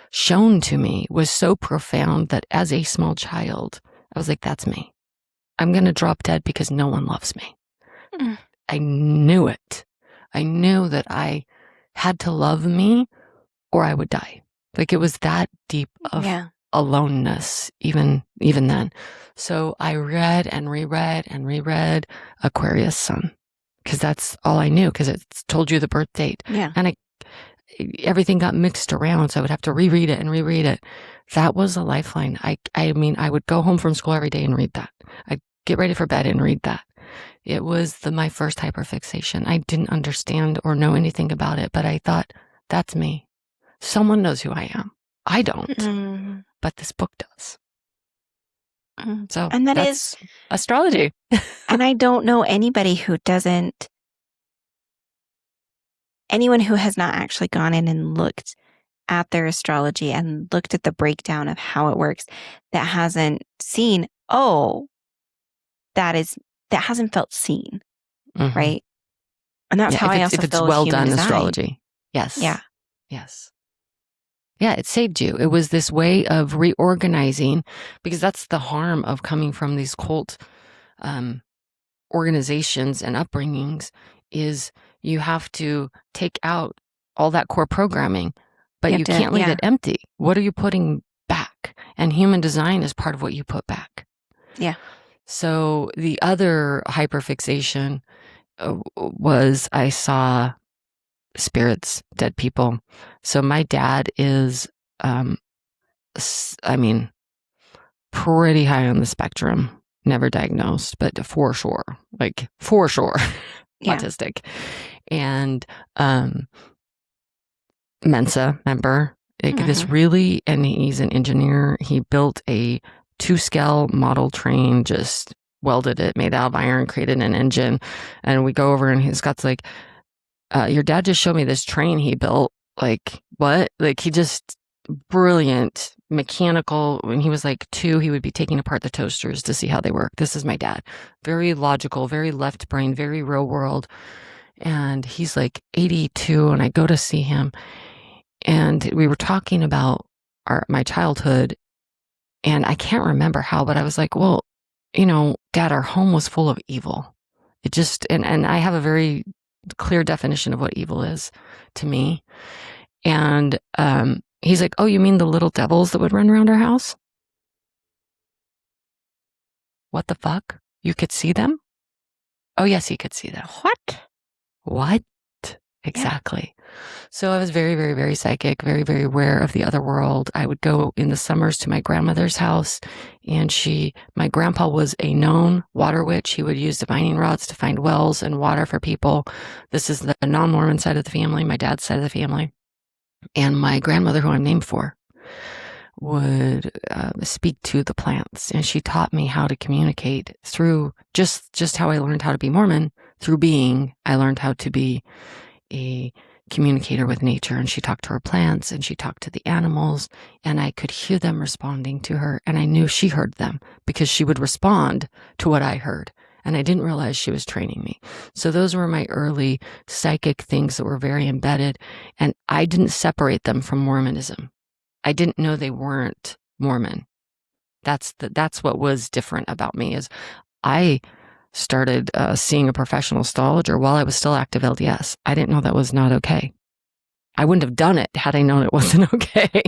shown to me was so profound that as a small child, I was like, that's me. I'm going to drop dead because no one loves me. I knew it. I knew that I had to love me or I would die. Like, it was that deep of aloneness, even then. So I read and reread Aquarius Sun, because that's all I knew, because it told you the birth date. Yeah. And everything got mixed around, so I would have to reread it. That was a lifeline. I mean, I would go home from school every day and read that. I'd get ready for bed and read that. It was my first hyperfixation. I didn't understand or know anything about it, but I thought, that's me. Someone knows who I am. I don't, but this book does. So, and that's astrology. And I don't know anybody who doesn't, anyone who has not actually gone in and looked at their astrology and looked at the breakdown of how it works, that hasn't seen, that hasn't felt seen, right? And that's how I also if it's feel well human done design. astrology. Yes. Yeah. Yes. Yeah, it saved you. It was this way of reorganizing, because that's the harm of coming from these cult organizations and upbringings, is you have to take out all that core programming, but you can't leave it empty. What are you putting back? And human design is part of what you put back. Yeah. So the other hyperfixation was, I saw spirits, dead people. So my dad is, pretty high on the spectrum, never diagnosed, but for sure, autistic. And Mensa member, this really, and he's an engineer. He built a 2-scale model train, just welded it, made out of iron, created an engine. And we go over and Scott's like, your dad just showed me this train he built. Like, what? Like, he just brilliant mechanical. When he was like 2, he would be taking apart the toasters to see how they work. This is my dad. Very logical, very left brain, very real world. And he's like 82, and I go to see him, and we were talking about my childhood, and I can't remember how, but I was like, well, Dad, our home was full of evil. It just, and I have a very clear definition of what evil is to me. And he's like, oh, you mean the little devils that would run around our house? What the fuck? You could see them? Oh, yes, he could see them. What? Exactly. Yeah. So I was very, very, very psychic, very, very aware of the other world. I would go in the summers to my grandmother's house, and my grandpa was a known water witch. He would use divining rods to find wells and water for people. This is the non-Mormon side of the family, my dad's side of the family. And my grandmother, who I'm named for, would speak to the plants, and she taught me how to communicate through just how I learned how to be Mormon. Through being, I learned how to be a communicator with nature, and she talked to her plants and she talked to the animals, and I could hear them responding to her, and I knew she heard them because she would respond to what I heard, and I didn't realize she was training me. So those were my early psychic things that were very embedded, and I didn't separate them from Mormonism. I didn't know they weren't Mormon. That's what was different about me, is I started seeing a professional astrologer while I was still active LDS. I didn't know that was not okay. I wouldn't have done it had I known it wasn't okay.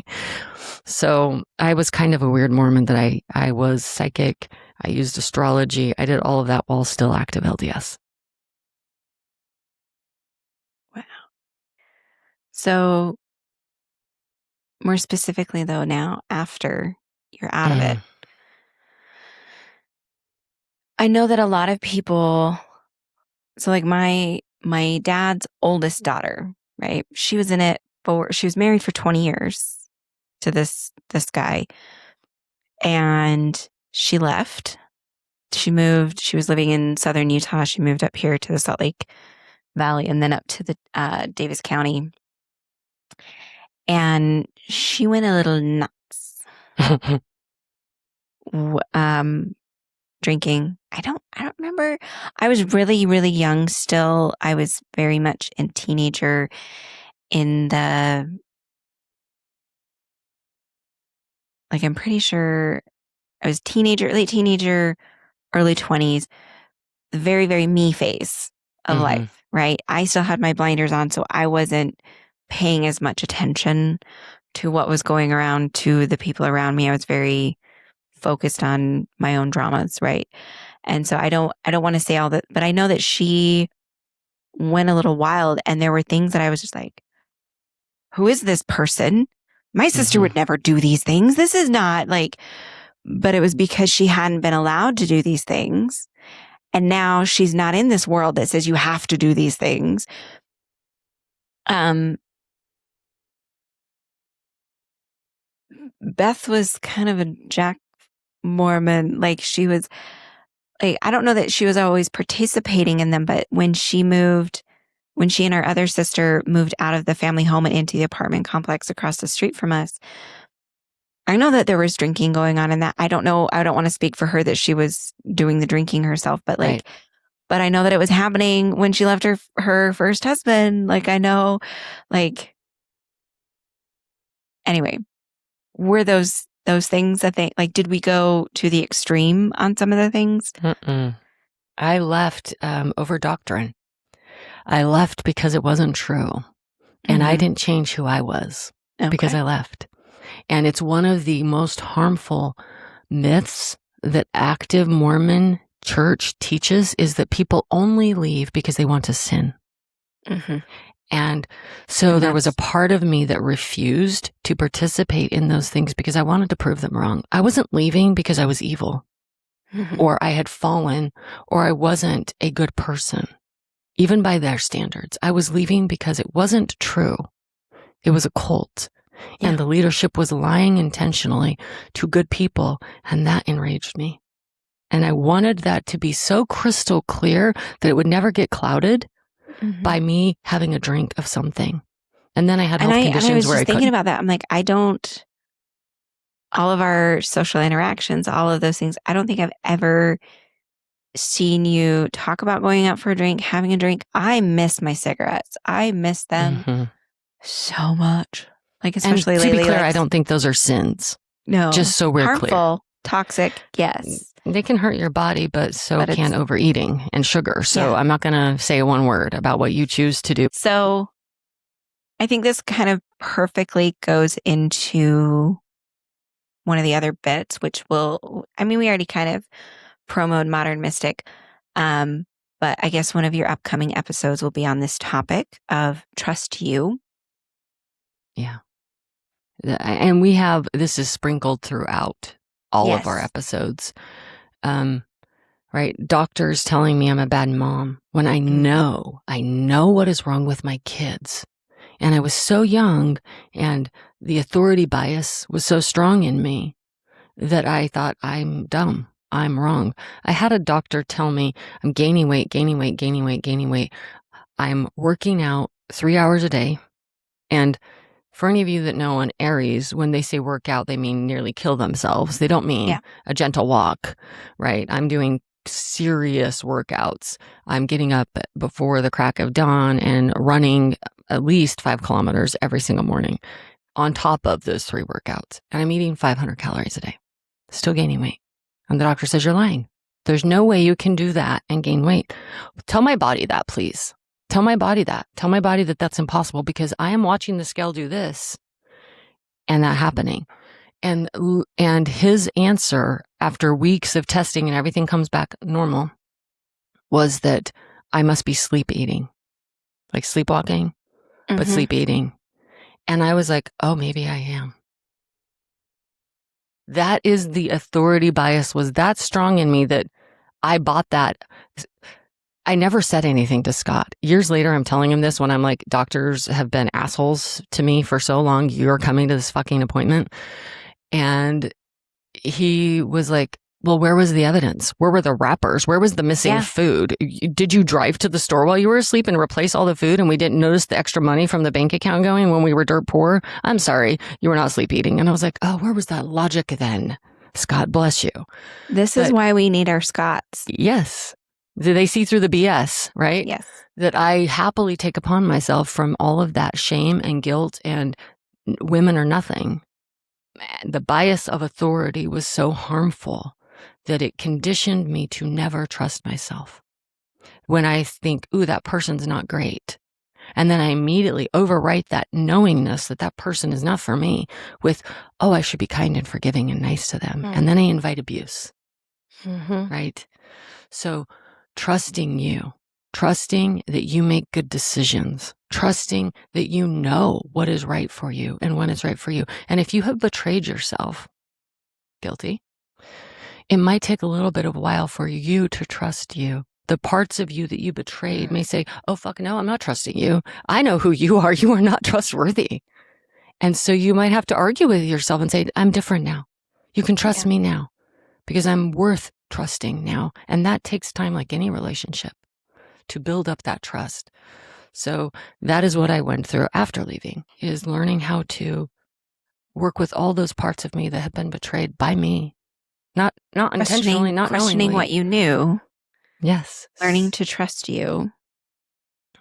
So I was kind of a weird Mormon, that I was psychic. I used astrology. I did all of that while still active LDS. Wow. So more specifically, though, now after you're out of it, I know that a lot of people, so like my dad's oldest daughter, right? She was married for 20 years to this guy, and she left. She was living in southern Utah. She moved up here to the Salt Lake Valley and then up to the Davis County. And she went a little nuts. Drinking. I don't remember. I was really, really young still. I was very much a teenager I'm pretty sure I was late teenager, early 20s, the very, very me phase of life, right? I still had my blinders on, so I wasn't paying as much attention to what was going around to the people around me. I was very focused on my own dramas, right? And so I don't want to say all that, but I know that she went a little wild, and there were things that I was just like, who is this person? My sister would never do these things. This is not like, but it was because she hadn't been allowed to do these things. And now she's not in this world that says you have to do these things. Beth was kind of a Jack Mormon. Like she was like, I don't know that she was always participating in them, but when she and our other sister moved out of the family home and into the apartment complex across the street from us, I know that there was drinking going on in that. I don't know. I don't want to speak for her that she was doing the drinking herself, but like, but I know that it was happening when she left her first husband. Like, I know, like, anyway, were those things that like, did we go to the extreme on some of the things? I left over doctrine. I left because it wasn't true. And I didn't change who I was because I left. And it's one of the most harmful myths that active Mormon church teaches is that people only leave because they want to sin. And so there was a part of me that refused to participate in those things because I wanted to prove them wrong. I wasn't leaving because I was evil or I had fallen or I wasn't a good person, even by their standards. I was leaving because it wasn't true. It was a cult. And the leadership was lying intentionally to good people, and that enraged me. And I wanted that to be so crystal clear that it would never get clouded by me having a drink of something. And then I had health conditions and I was where just thinking about that. I'm like, all of our social interactions, all of those things, I don't think I've ever seen you talk about going out for a drink, having a drink. I miss my cigarettes. I miss them so much. Like, especially and lately. To be clear, like, I don't think those are sins. No. Just so we're harmful, clear. Toxic, yes. They can hurt your body, but can overeating and sugar. So I'm not going to say one word about what you choose to do. So I think this kind of perfectly goes into one of the other bits, which we already kind of promoted Modern Mystic. But I guess one of your upcoming episodes will be on this topic of trust you. Yeah. And this is sprinkled throughout all of our episodes. Right? Doctors telling me I'm a bad mom when I know what is wrong with my kids. And I was so young and the authority bias was so strong in me that I thought I'm dumb. I'm wrong. I had a doctor tell me I'm gaining weight. I'm working out 3 hours a day. And for any of you that know on Aries, when they say work out, they mean nearly kill themselves. They don't mean a gentle walk, right? I'm doing serious workouts. I'm getting up before the crack of dawn and running at least 5 kilometers every single morning on top of those 3 workouts. And I'm eating 500 calories a day, still gaining weight. And the doctor says, you're lying. There's no way you can do that and gain weight. Tell my body that, please. Tell my body that. Tell my body that that's impossible because I am watching the scale do this and that happening. And his answer after weeks of testing and everything comes back normal was that I must be sleep eating, like sleepwalking, but sleep eating. And I was like, oh, maybe I am. That is the authority bias was that strong in me that I bought that. I never said anything to Scott. Years later, I'm telling him this when I'm like, doctors have been assholes to me for so long. You're coming to this fucking appointment. And he was like, well, where was the evidence? Where were the wrappers? Where was the missing food? Did you drive to the store while you were asleep and replace all the food and we didn't notice the extra money from the bank account going when we were dirt poor? I'm sorry, you were not sleep eating. And I was like, oh, where was that logic then? Scott, bless you. This is why we need our Scotts. Yes. They see through the BS, right? Yes. That I happily take upon myself from all of that shame and guilt and women are nothing. The bias of authority was so harmful that it conditioned me to never trust myself. When I think, ooh, that person's not great. And then I immediately overwrite that knowingness that that person is not for me with, oh, I should be kind and forgiving and nice to them. And then I invite abuse, right? So trusting you, trusting that you make good decisions, trusting that you know what is right for you and when it's right for you. And if you have betrayed yourself, guilty, it might take a little bit of a while for you to trust you. The parts of you that you betrayed may say, oh, fuck no, I'm not trusting you. I know who you are. You are not trustworthy. And so you might have to argue with yourself and say, I'm different now. You can trust me now because I'm worth trusting now. And that takes time, like any relationship, to build up that trust. So that is what I went through after leaving, is learning how to work with all those parts of me that have been betrayed by me. Not intentionally, not questioning knowingly. what you knew. Yes. Learning to trust you.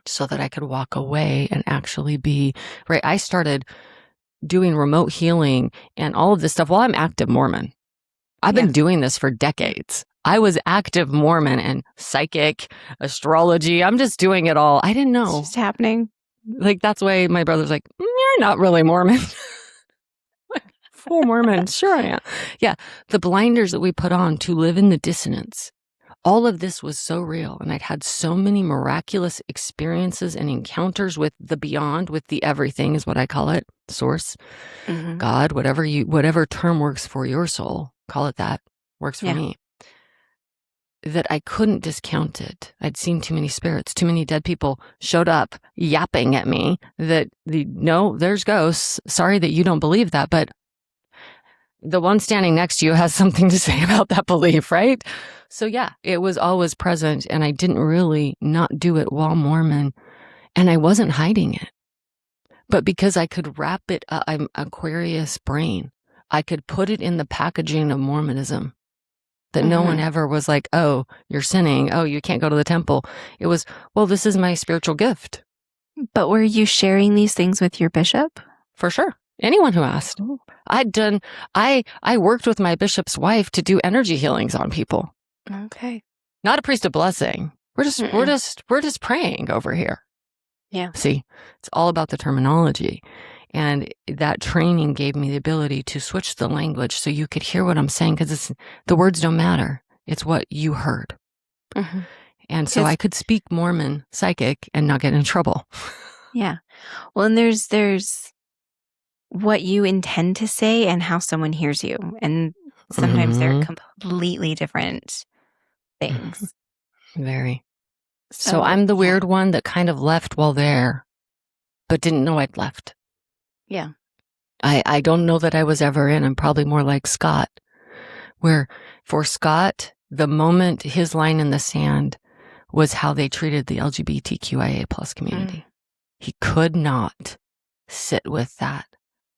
So that I could walk away and actually be, right? I started doing remote healing and all of this stuff while I'm active Mormon. I've been doing this for decades. I was active Mormon and psychic, astrology. I'm just doing it all. I didn't know. It's just happening. Like, that's why my brother's like, you're not really Mormon. Full Mormon. Sure I am. Yeah. The blinders that we put on to live in the dissonance. All of this was so real. And I'd had so many miraculous experiences and encounters with the beyond, with the everything is what I call it. Source, God, whatever term works for your soul, call it that, works for me. That I couldn't discount it. I'd seen too many spirits, too many dead people showed up yapping at me that no, there's ghosts. Sorry that you don't believe that, but the one standing next to you has something to say about that belief, right? So yeah, it was always present and I didn't really not do it while Mormon and I wasn't hiding it. But because I could wrap it, I'm Aquarius brain, I could put it in the packaging of Mormonism that no one ever was like, oh, you're sinning. Oh, you can't go to the temple. It was, well, this is my spiritual gift. But were you sharing these things with your bishop? For sure. Anyone who asked. I worked with my bishop's wife to do energy healings on people. Okay. Not a priest of blessing. We're just praying over here. Yeah. See, it's all about the terminology. And that training gave me the ability to switch the language so you could hear what I'm saying because the words don't matter. It's what you heard. And so I could speak Mormon psychic and not get in trouble. Yeah. Well, and there's what you intend to say and how someone hears you. And sometimes they're completely different things. Very. So I'm the weird one that kind of left while there, but didn't know I'd left. Yeah. I don't know that I was ever in. I'm probably more like Scott, where for Scott, the moment his line in the sand was how they treated the LGBTQIA plus community. He could not sit with that.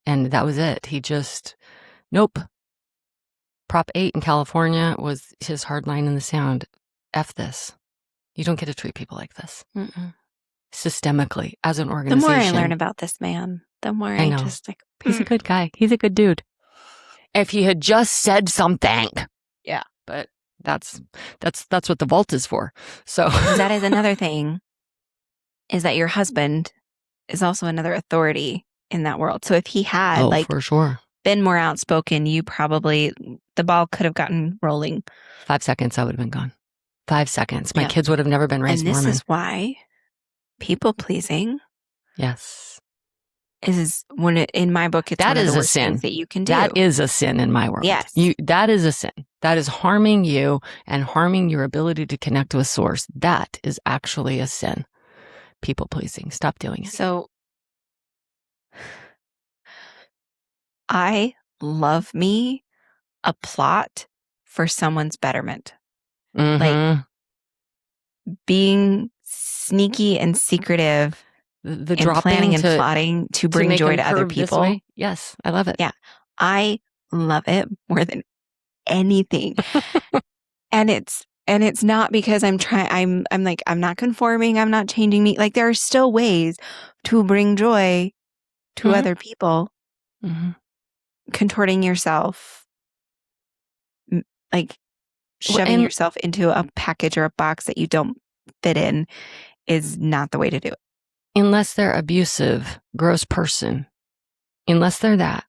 And that was it. He just, nope. Prop 8 in California was his hard line in the sand. F this. You don't get to treat people like this. Systemically, as an organization. The more I learn about this man, the more I just like, he's a good guy. He's a good dude. If he had just said something. Yeah. But that's what the vault is for. So that is another thing, is that your husband is also another authority in that world. So if he had for sure, been more outspoken, you probably, the ball could have gotten rolling. 5 seconds, I would have been gone. 5 seconds. My kids would have never been raised Mormon. And this is why people pleasing. Yes. Is when in my book, it's that one is of the a worst sin things that you can do. That is a sin in my world. Yes. That is a sin. That is harming you and harming your ability to connect with source. That is actually a sin. People pleasing. Stop doing it. So I love me a plot for someone's betterment. Like being sneaky and secretive the and planning and to, plotting to bring joy to other people. Yes, I love it. Yeah. I love it more than anything. and it's not because I'm not conforming, I'm not changing me. Like there are still ways to bring joy to other people. Contorting yourself, like shoving yourself into a package or a box that you don't fit in is not the way to do it. Unless they're abusive, gross person. Unless they're that.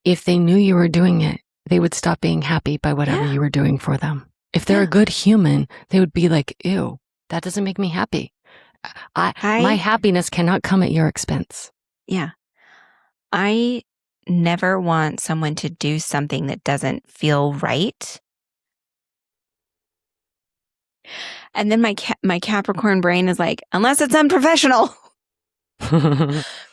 If they knew you were doing it, they would stop being happy by whatever you were doing for them. If they're a good human, they would be like, ew, that doesn't make me happy. My happiness cannot come at your expense. Yeah. I never want someone to do something that doesn't feel right. And then my Capricorn brain is like, unless it's unprofessional.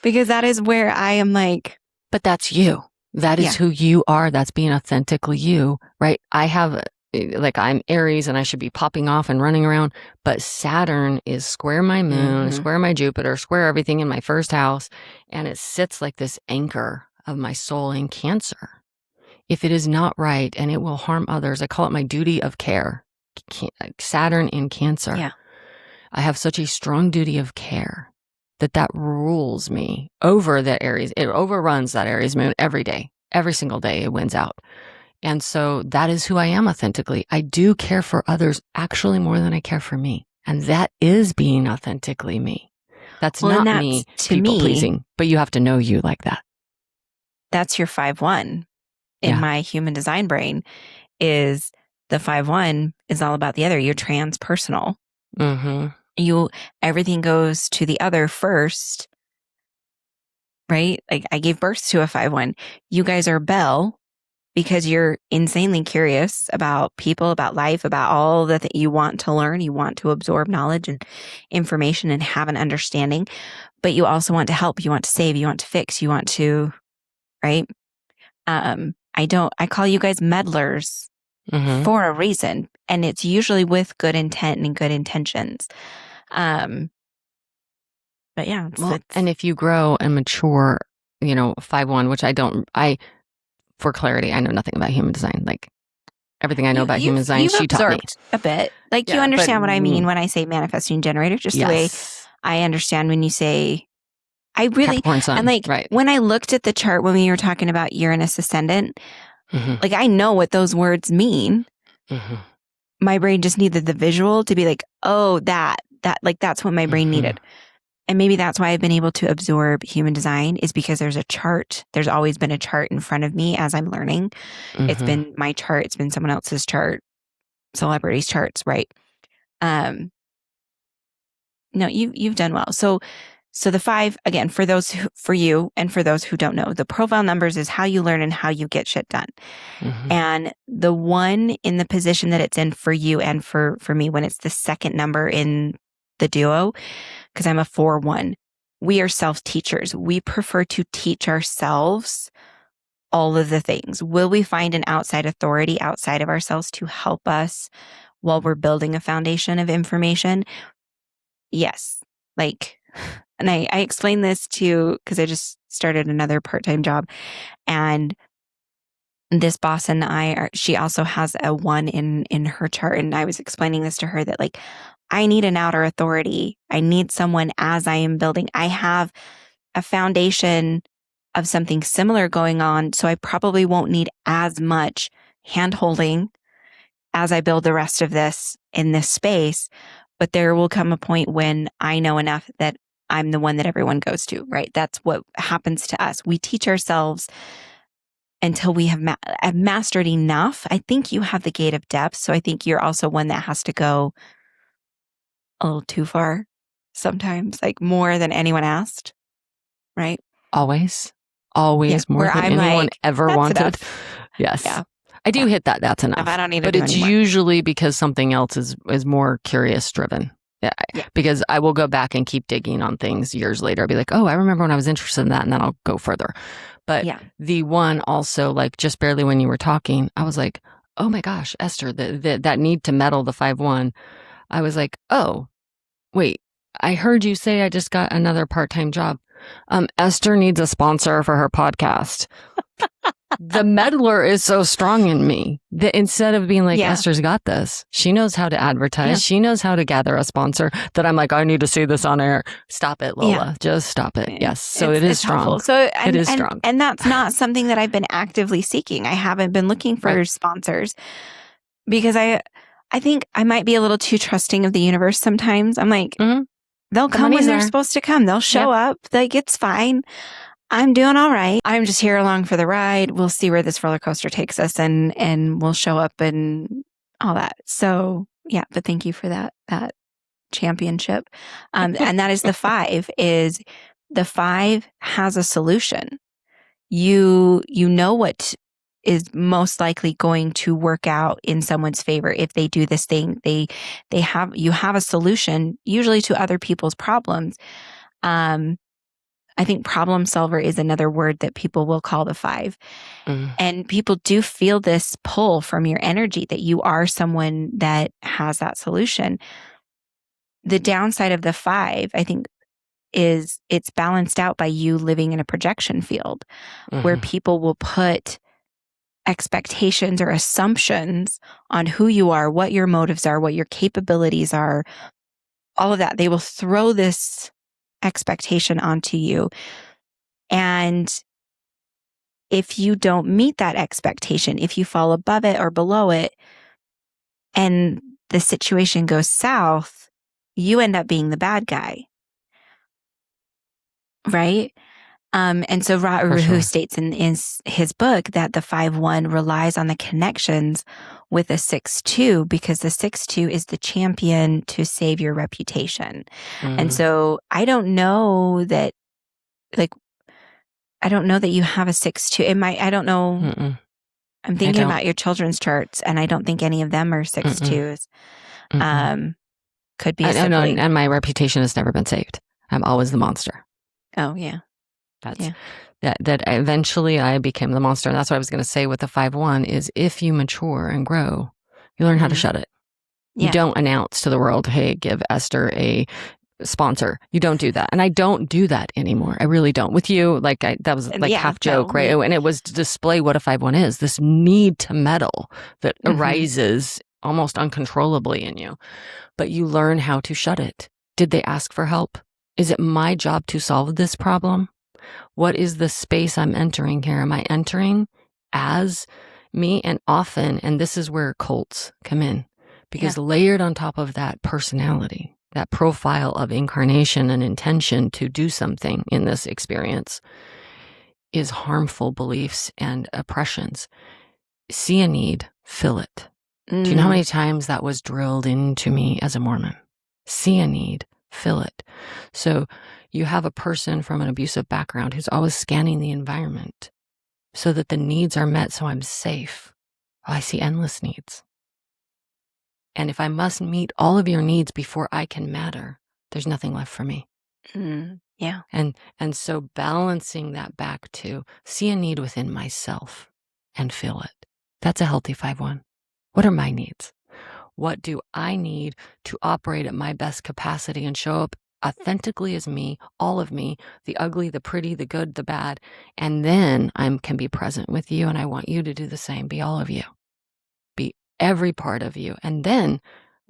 Because that is where I am like. But that's you. That is who you are. That's being authentically you, right? I'm Aries and I should be popping off and running around, but Saturn is square my moon, square my Jupiter, square everything in my first house. And it sits like this anchor of my soul in Cancer. If it is not right and it will harm others, I call it my duty of care. Saturn in Cancer. Yeah. I have such a strong duty of care that rules me over that Aries. It overruns that Aries moon every day. Every single day it wins out. And so that is who I am authentically. I do care for others actually more than I care for me. And that is being authentically me. That's not me people pleasing, but you have to know you like that. That's your 5-1 in my human design brain. Is the 5-1 is all about the other. You're transpersonal. Everything goes to the other first, right? Like I gave birth to a 5-1. You guys are Bell because you're insanely curious about people, about life, about all that you want to learn. You want to absorb knowledge and information and have an understanding, but you also want to help. You want to save. You want to fix. You want to, right? I call you guys meddlers for a reason, and it's usually with good intent and good intentions. But yeah. And if you grow and mature, 5-1, which for clarity, I know nothing about human design. Like everything I know about human design, she taught me a bit. Like you understand what I mean when I say manifesting generator, just the way I understand when you say, I really, and like when I looked at the chart when we were talking about Uranus ascendant, like I know what those words mean. My brain just needed the visual to be like, oh, that's what my brain needed. And maybe that's why I've been able to absorb human design, is because there's a chart. There's always been a chart in front of me as I'm learning. It's been my chart. It's been someone else's chart, celebrities' charts, right? No, you've done well. So the 5, again, for you and for those who don't know, the profile numbers is how you learn and how you get shit done. And the 1 in the position that it's in for you and for me, when it's the second number in the duo, because I'm a 4-1, we are self-teachers. We prefer to teach ourselves all of the things. Will we find an outside authority outside of ourselves to help us while we're building a foundation of information? Yes. And I explained this because I just started another part-time job, and this boss and she also has a 1 in her chart. And I was explaining this to her that like, I need an outer authority. I need someone as I am building. I have a foundation of something similar going on, so I probably won't need as much hand-holding as I build the rest of this in this space. But there will come a point when I know enough that I'm the one that everyone goes to, right? That's what happens to us. We teach ourselves until we have mastered enough. I think you have the gate of depth, so I think you're also one that has to go a little too far sometimes, like more than anyone asked, right? Always more than anyone ever wanted. Enough. Yes. Yeah. I do hit that. That's enough. I don't need to but do it's anymore. usually because something else is more curious driven. Yeah. Because I will go back and keep digging on things years later. I'll be like, oh, I remember when I was interested in that, and then I'll go further. But the one also, like just barely when you were talking, I was like, oh my gosh, Esther, that need to meddle the 5-1. I was like, oh, wait, I heard you say I just got another part-time job. Esther needs a sponsor for her podcast. The meddler is so strong in me that instead of being like, Esther's got this, she knows how to advertise, she knows how to gather a sponsor, that I'm like, I need to see this on air. Stop it, Lola. Just stop it. Yes. So it is strong. Helpful. So it is strong. And that's not something that I've been actively seeking. I haven't been looking for sponsors because I think I might be a little too trusting of the universe sometimes. I'm like, they'll come when they're supposed to come. They'll show up. Like, it's fine. I'm doing all right. I'm just here along for the ride. We'll see where this roller coaster takes us, and we'll show up and all that. So but thank you for that championship. And that is the 5. Is the 5 has a solution. You know what is most likely going to work out in someone's favor if they do this thing. You have a solution, usually to other people's problems. I think problem solver is another word that people will call the 5. And people do feel this pull from your energy that you are someone that has that solution. The downside of the 5, I think, is it's balanced out by you living in a projection field where people will put expectations or assumptions on who you are, what your motives are, what your capabilities are, all of that. They will throw this expectation onto you. And if you don't meet that expectation, if you fall above it or below it, and the situation goes south, you end up being the bad guy. Right? And so Ra states in his book that the 5-1 relies on the connections with the 6-2 because the 6-2 is the champion to save your reputation. And so I don't know that, I don't know that you have a 6-2. I don't know. I'm thinking about your children's charts, and I don't think any of them are 6-2s. Could be a sibling. And my reputation has never been saved. I'm always the monster. Oh, yeah. That eventually I became the monster. And that's what I was going to say with the 5-1 is if you mature and grow, you learn how to shut it. You don't announce to the world, hey, give Esther a sponsor. You don't do that. And I don't do that anymore. I really don't. With you, that was like half joke, right? And it was to display what a 5-1 is, this need to meddle that arises almost uncontrollably in you. But you learn how to shut it. Did they ask for help? Is it my job to solve this problem? What is the space I'm entering here? Am I entering as me? And often, and this is where cults come in, because layered on top of that personality, that profile of incarnation and intention to do something in this experience is harmful beliefs and oppressions. See a need, fill it. Do you know how many times that was drilled into me as a Mormon? See a need, fill it. So you have a person from an abusive background who's always scanning the environment so that the needs are met, so I'm safe. Oh, I see endless needs. And if I must meet all of your needs before I can matter, there's nothing left for me. Yeah. And so balancing that back to see a need within myself and fill it. That's a healthy 5-1. What are my needs? What do I need to operate at my best capacity and show up authentically as me, all of me, the ugly, the pretty, the good, the bad. And then I can be present with you, and I want you to do the same. Be all of you. Be every part of you. And then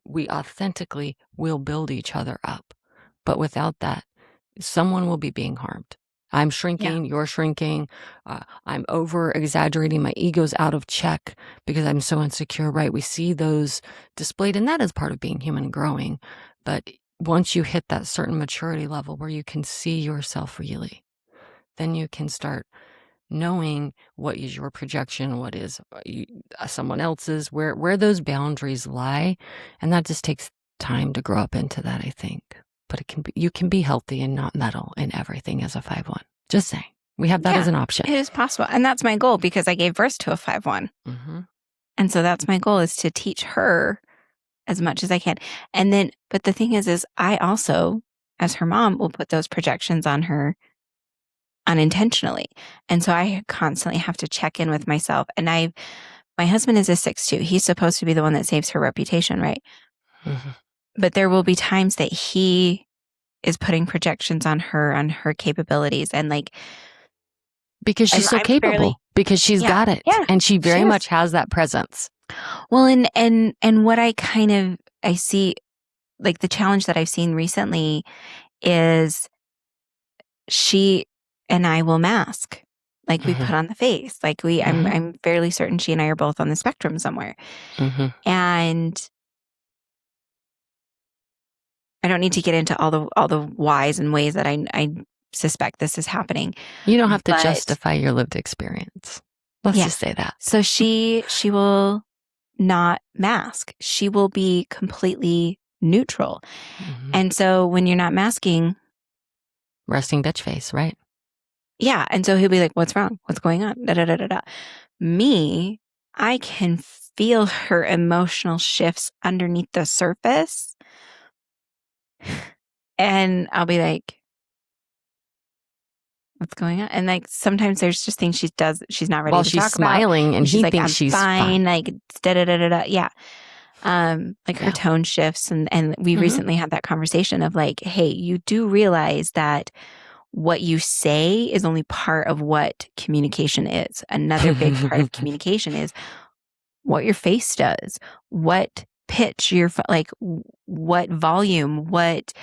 we authentically will build each other up. But without that, someone will be being harmed. I'm shrinking, you're shrinking, I'm over exaggerating, my ego's out of check because I'm so insecure, right? We see those displayed, and that is part of being human and growing. But once you hit that certain maturity level where you can see yourself really, then you can start knowing what is your projection, what is someone else's, where those boundaries lie. And that just takes time to grow up into that, I think. But you can be healthy and not meddle in everything as a 5-1. Just saying. We have that as an option. It is possible. And that's my goal because I gave birth to a 5-1. And so that's my goal, is to teach her as much as I can. And then, but the thing is I also, as her mom, will put those projections on her unintentionally. And so I constantly have to check in with myself. And my husband is a 6'2". He's supposed to be the one that saves her reputation, right? Mm-hmm. But there will be times that he is putting projections on her capabilities, and like, because she's so capable, because she's got it. Yeah, and she very much has that presence. Well, and what I see, like the challenge that I've seen recently is she and I will mask. Like we put on the face. Like I'm fairly certain she and I are both on the spectrum somewhere. And I don't need to get into all the whys and ways that I suspect this is happening. You don't have to justify your lived experience. Let's just say that. So she will not mask. She will be completely neutral. And so when you're not masking, resting bitch face, right? Yeah. And so he'll be like, what's wrong? What's going on? Da, da, da, da, da. Me, I can feel her emotional shifts underneath the surface. And I'll be like, what's going on? And like, sometimes there's just things she's not ready to talk about. While she's smiling and she's he like, thinks I'm she's fine. Like, da, da, da, da, da. Yeah. Like her tone shifts. And we recently had that conversation of like, hey, you do realize that what you say is only part of what communication is. Another big part of communication is what your face does, what pitch like what volume, what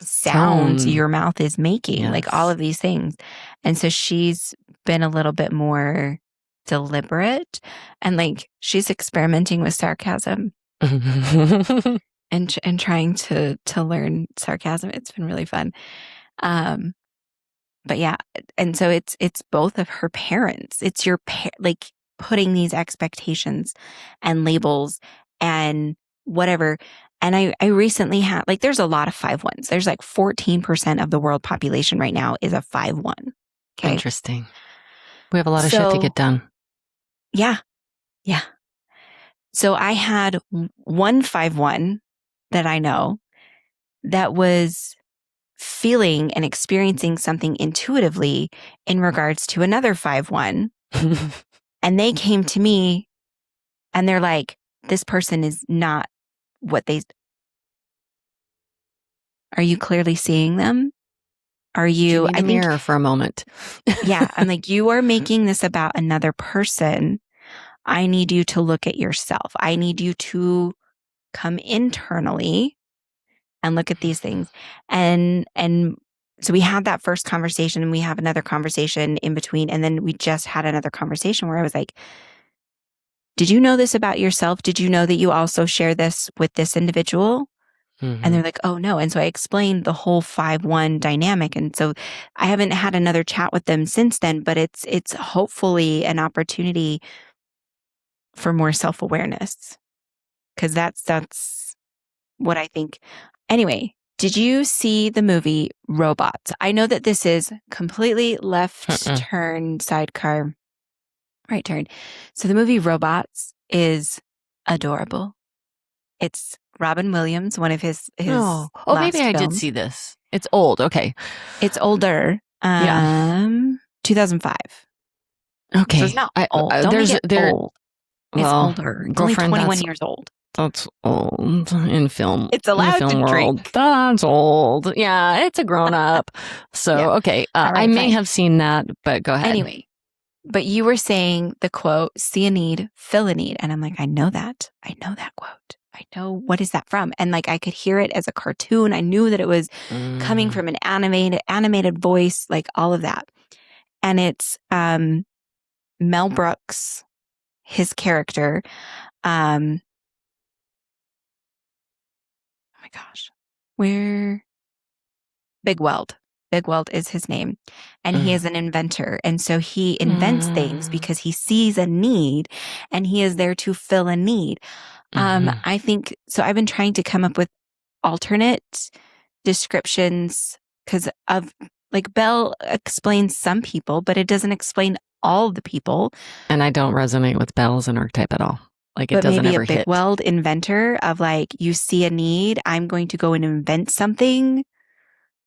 sounds your mouth is making, like all of these things. And so she's been a little bit more deliberate, and like she's experimenting with sarcasm and trying to learn sarcasm. It's been really fun. But yeah, and so it's both of her parents. It's your like putting these expectations and labels and whatever. And I recently had, like, there's a lot of 5'1s. There's like 14% of the world population right now is a 5'1. Okay. Interesting. We have a lot of shit to get done. Yeah. Yeah. So I had one 5'1 that I know that was feeling and experiencing something intuitively in regards to another 5'1. And they came to me and they're like, this person is not what are you clearly seeing them? Are you, I think, mirror for a moment. Yeah. I'm like, you are making this about another person. I need you to look at yourself. I need you to come internally and look at these things. And so we had that first conversation, and we have another conversation in between. And then we just had another conversation where I was like, did you know this about yourself? Did you know that you also share this with this individual? And they're like, oh no. And so I explained the whole 5'1 dynamic. And so I haven't had another chat with them since then, but it's hopefully an opportunity for more self-awareness. 'Cause that's what I think. Anyway, did you see the movie Robots? I know that this is completely left turn, sidecar, right turn. So the movie Robots is adorable. It's Robin Williams, one of his last maybe I did see this. It's old. Okay. It's older. 2005. Okay. So it's not old. Don't make it old. It's older. It's only 21 years old. That's old in film. It's allowed to drink. World. That's old. Yeah, it's a grown up. So, okay. I may have seen that, but go ahead. Anyway, but you were saying the quote, see a need, fill a need. And I'm like, I know that. I know that quote. I know, what is that from? And like, I could hear it as a cartoon. I knew that it was coming from an animated voice, like all of that. And it's Mel Brooks, his character. Oh my gosh. Big Weld. Big Weld is his name. And he is an inventor. And so he invents things because he sees a need and he is there to fill a need. I think, so I've been trying to come up with alternate descriptions because of, like, Bell explains some people, but it doesn't explain all the people. And I don't resonate with Bell as an archetype at all. Like it But doesn't maybe a ever big hit. world inventor of like, you see a need, I'm going to go and invent something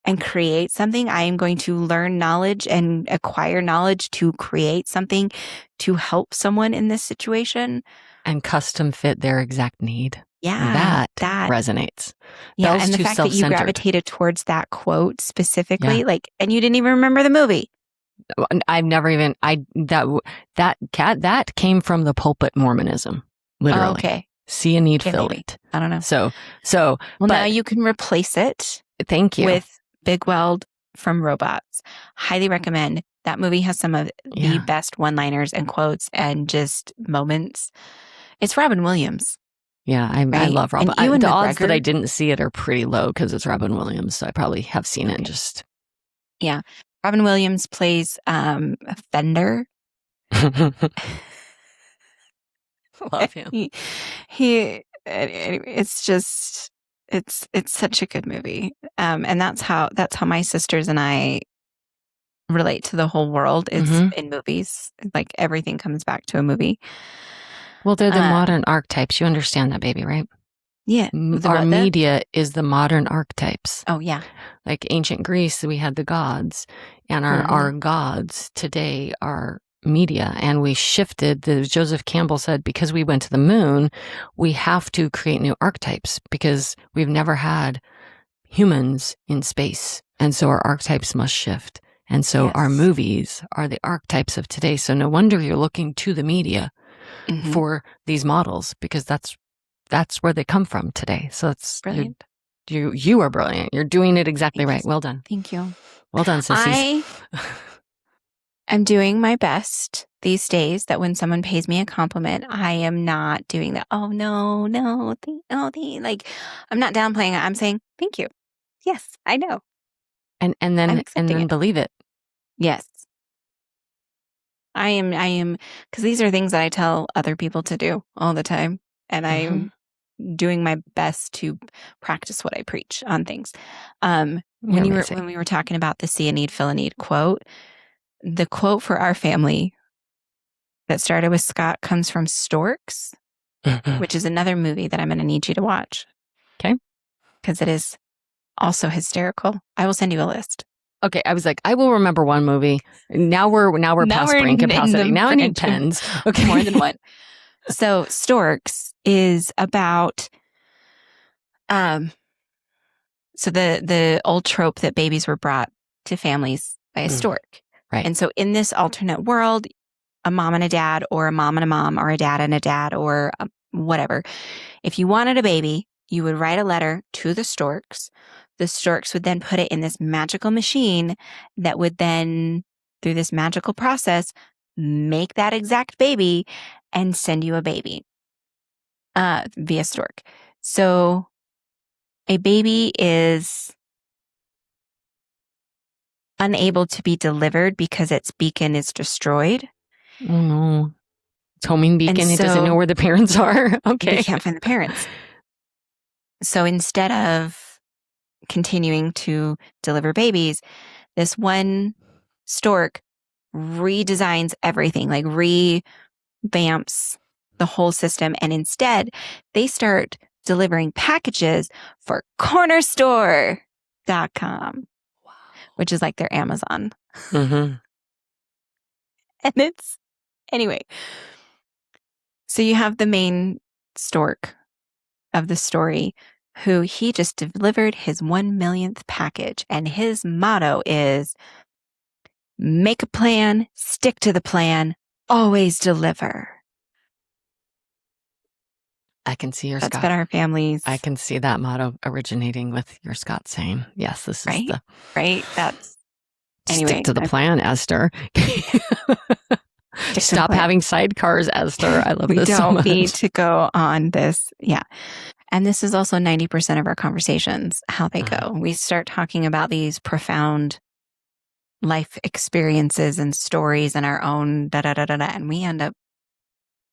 and create something. I am going to learn knowledge and acquire knowledge to create something to help someone in this situation. And custom fit their exact need. Yeah, that resonates. Yeah, Bell's and the too fact that you self-centered. gravitated towards that quote specifically, like, and you didn't even remember the movie. I've never even that came from the pulpit Mormonism, literally. Oh, okay. See a need, fill maybe. it. I don't know. So well, but, now you can replace it. Thank you. With Big Weld from Robots. Highly recommend. That movie has some of the best one-liners and quotes and just moments. It's Robin Williams. Yeah, I love Robin. The odds that I didn't see it are pretty low because it's Robin Williams. So I probably have seen it. Just Robin Williams plays Fender. Love him. It's just it's such a good movie. And that's how my sisters and I relate to the whole world. It's in movies. Like everything comes back to a movie. Well, they're the modern archetypes. You understand that, baby, right? Yeah. Our media is the modern archetypes. Oh, yeah. Like ancient Greece, we had the gods, and our gods today are media. And we shifted. Joseph Campbell said, because we went to the moon, we have to create new archetypes because we've never had humans in space. And so our archetypes must shift. And so our movies are the archetypes of today. So no wonder you're looking to the media for these models, because that's where they come from today. So it's brilliant. You are brilliant. You're doing it exactly right. Well done. Thank you. Well done, sissies. I'm doing my best these days that when someone pays me a compliment, I am not doing that. Oh, no, like I'm not downplaying it. I'm saying, thank you. Yes, I know. And then believe it. Yes. I am, because these are things that I tell other people to do all the time. And I'm doing my best to practice what I preach on things. When we were talking about the see a need, fill a need quote, the quote for our family that started with Scott comes from Storks, which is another movie that I'm going to need you to watch. Okay. Because it is also hysterical. I will send you a list. Okay, I was like, I will remember one movie. Now we're past brain capacity. Now I need pens. Okay, more than one. So Storks is about, so the old trope that babies were brought to families by a stork, right? And so in this alternate world, a mom and a dad, or a mom and a mom, or a dad and a dad, or whatever. If you wanted a baby, you would write a letter to the storks. The storks would then put it in this magical machine that would then, through this magical process, make that exact baby and send you a baby via stork. So a baby is unable to be delivered because its beacon is destroyed. Oh no. It's homing beacon. It doesn't know where the parents are. Okay. They can't find the parents. So instead of continuing to deliver babies, this one stork redesigns everything, like revamps the whole system. And instead, they start delivering packages for cornerstore.com, which is like their Amazon. And it's, anyway. So you have the main stork of the story, who he just delivered his 1 millionth package. And his motto is, make a plan, stick to the plan, always deliver. I can see your That's Scott. been our family's. I can see that motto originating with your Scott saying, yes, this is right. That's anyway. Stick to the plan, Esther. Stop having sidecars, Esther. I love this so much. We don't need to go on this. Yeah. And this is also 90% of our conversations, how they go. We start talking about these profound life experiences and stories and our own da-da-da-da-da. And we end up.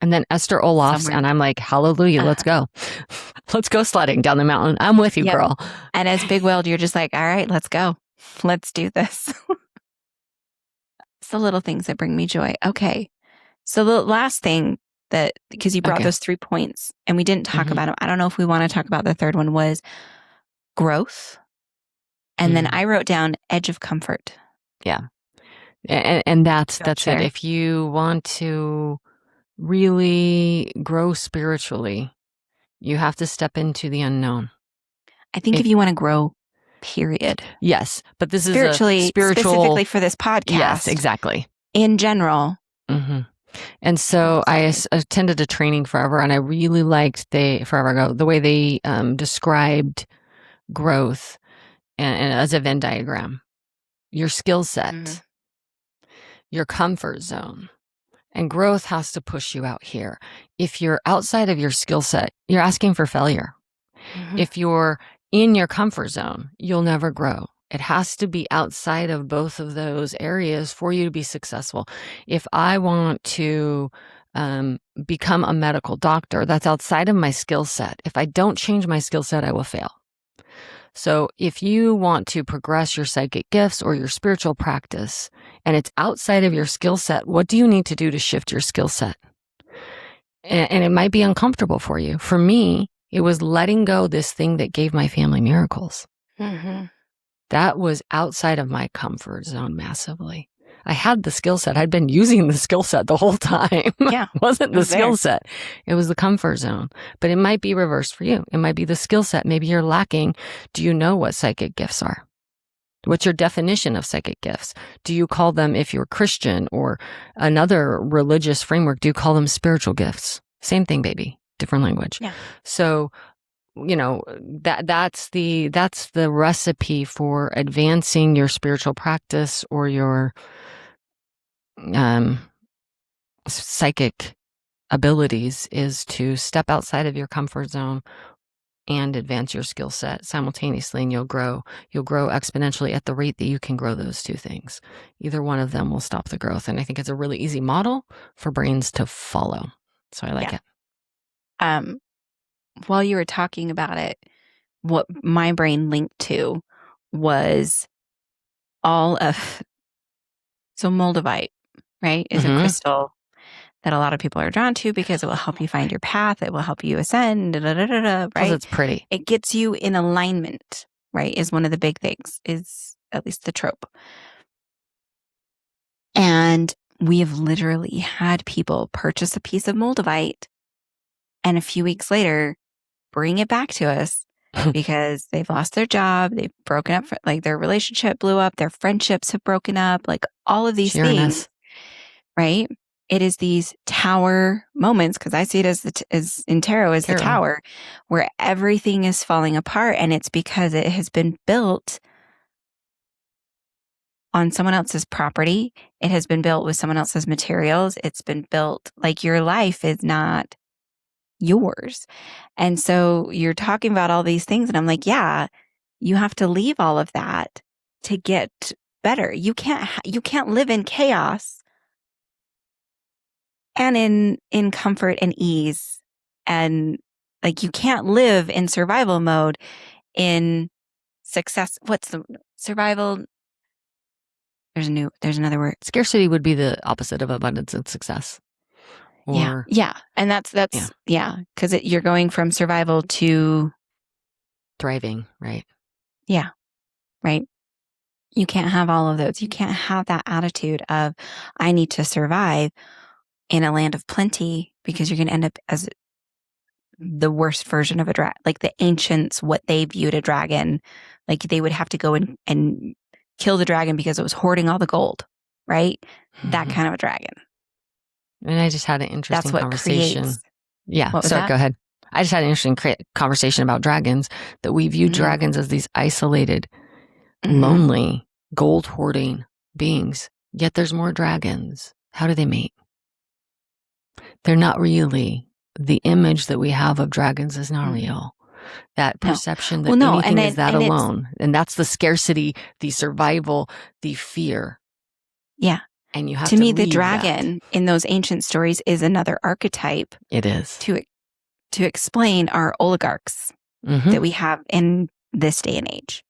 And then Esther Olaf's, and I'm like, hallelujah, let's go. Let's go sledding down the mountain. I'm with you, girl. And as Big Weld, you're just like, all right, let's go. Let's do this. It's the little things that bring me joy. Okay. So the last thing that, because you brought Okay. those 3 points and we didn't talk Mhm. about them. I don't know if we want to talk about the third one was growth. And then I wrote down edge of comfort. Yeah. And that's Share. it. If you want to really grow spiritually, you have to step into the unknown. I think if you want to grow, period. Yes, but this Spiritually, is a spiritual, specifically for this podcast. Yes, exactly. In general. Mm-hmm. And so I attended a training forever, and I really liked forever ago the way they described growth and as a Venn diagram. Your skill set, your comfort zone, and growth has to push you out here. If you're outside of your skill set, you're asking for failure. If you're in your comfort zone, you'll never grow. It has to be outside of both of those areas for you to be successful. If I want to become a medical doctor, that's outside of my skill set. If I don't change my skill set, I will fail. So if you want to progress your psychic gifts or your spiritual practice, and it's outside of your skill set, what do you need to do to shift your skill set? And it might be uncomfortable for you. For me, it was letting go this thing that gave my family miracles. That was outside of my comfort zone massively. I had the skill set. I'd been using the skill set the whole time. Yeah. It wasn't the skill set. It was the comfort zone. But it might be reversed for you. It might be the skill set. Maybe you're lacking. Do you know what psychic gifts are? What's your definition of psychic gifts? Do you call them, if you're Christian or another religious framework, do you call them spiritual gifts? Same thing, baby. Different language. Yeah. So, that's the recipe for advancing your spiritual practice or your psychic abilities is to step outside of your comfort zone and advance your skill set simultaneously, and you'll grow exponentially at the rate that you can grow those two things. Either one of them will stop the growth. And I think it's a really easy model for brains to follow. So I like it. While you were talking about it, what my brain linked to was all of, so moldavite, right, is a crystal that a lot of people are drawn to because it will help you find your path. It will help you ascend, right? Because it's pretty. It gets you in alignment, right, is one of the big things, is at least the trope. And we have literally had people purchase a piece of moldavite and a few weeks later bring it back to us because they've lost their job, they've broken up, like their relationship blew up, their friendships have broken up, like all of these things, right? It is these tower moments, because I see it as in tarot as the tower, where everything is falling apart, and it's because it has been built on someone else's property. It has been built with someone else's materials. It's been built, like, your life is not yours. And so you're talking about all these things, and I'm like, yeah, you have to leave all of that to get better. You can't live in chaos and in comfort and ease, and like, you can't live in survival mode in success. What's the survival? There's another word. Scarcity would be the opposite of abundance and success. Or, yeah. And that's, because you're going from survival to thriving, right? Yeah. Right. You can't have all of those. You can't have that attitude of, I need to survive in a land of plenty, because you're going to end up as the worst version of a dragon. Like the ancients, what they viewed a dragon, like they would have to go and kill the dragon because it was hoarding all the gold, right? That kind of a dragon. And I just had an interesting conversation. Yeah. So go ahead. I just had an interesting conversation about dragons, that we view dragons as these isolated, lonely, gold hoarding beings. Yet there's more dragons. How do they mate? They're not really. The image that we have of dragons is not real. That perception that anything is that alone. And that's the scarcity, the survival, the fear. Yeah. And you have to me, the dragon in those ancient stories is another archetype. It is. To explain our oligarchs that we have in this day and age.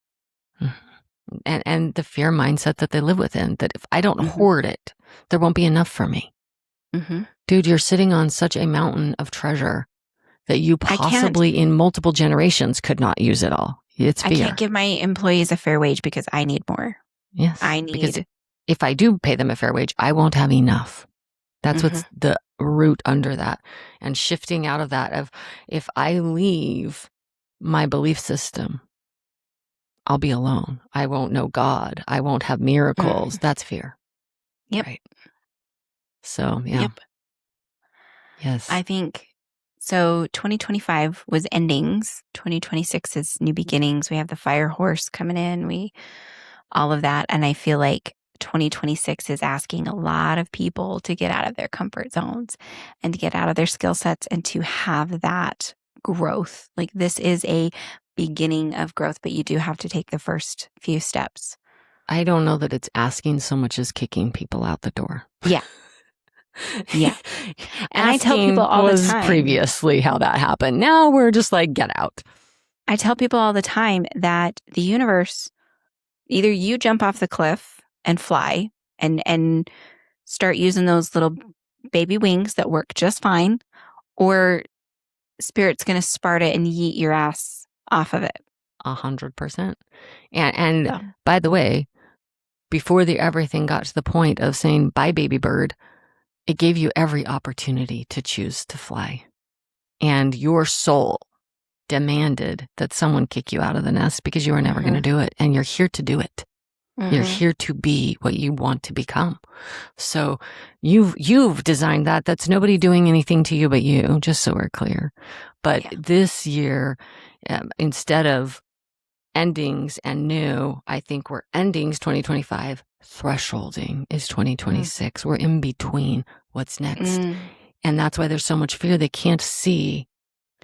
And the fear mindset that they live within, that if I don't hoard it, there won't be enough for me. Mm-hmm. Dude, you're sitting on such a mountain of treasure that you I can't. possibly in multiple generations could not use it all. It's I fear. can't give my employees a fair wage because I need more. Yes. I Because need. if I do pay them a fair wage, I won't have enough. That's what's the root under that. And shifting out of that of if I leave my belief system, I'll be alone. I won't know God. I won't have miracles. That's fear. Yep. Right. So, yeah. Yep. Yes. I think so. 2025 was endings. 2026 is new beginnings. We have the fire horse coming in. All of that. And I feel like 2026 is asking a lot of people to get out of their comfort zones and to get out of their skill sets and to have that growth. Like this is a beginning of growth, but you do have to take the first few steps. I don't know that it's asking so much as kicking people out the door. Yeah. Yeah. And I tell people all the time. Previously how that happened. Now we're just like, get out. I tell people all the time that the universe, either you jump off the cliff and fly and start using those little baby wings that work just fine, or Spirit's going to Sparta and yeet your ass off of it. 100%. And by the way, before everything got to the point of saying, bye, baby bird, it gave you every opportunity to choose to fly. And your soul demanded that someone kick you out of the nest because you were never going to do it. And you're here to do it. You're here to be what you want to become. So you've designed that. That's nobody doing anything to you but you, just so we're clear. But this year, instead of endings and new, I think we're endings 2025. Thresholding is 2026. We're in between what's next. And that's why there's so much fear. They can't see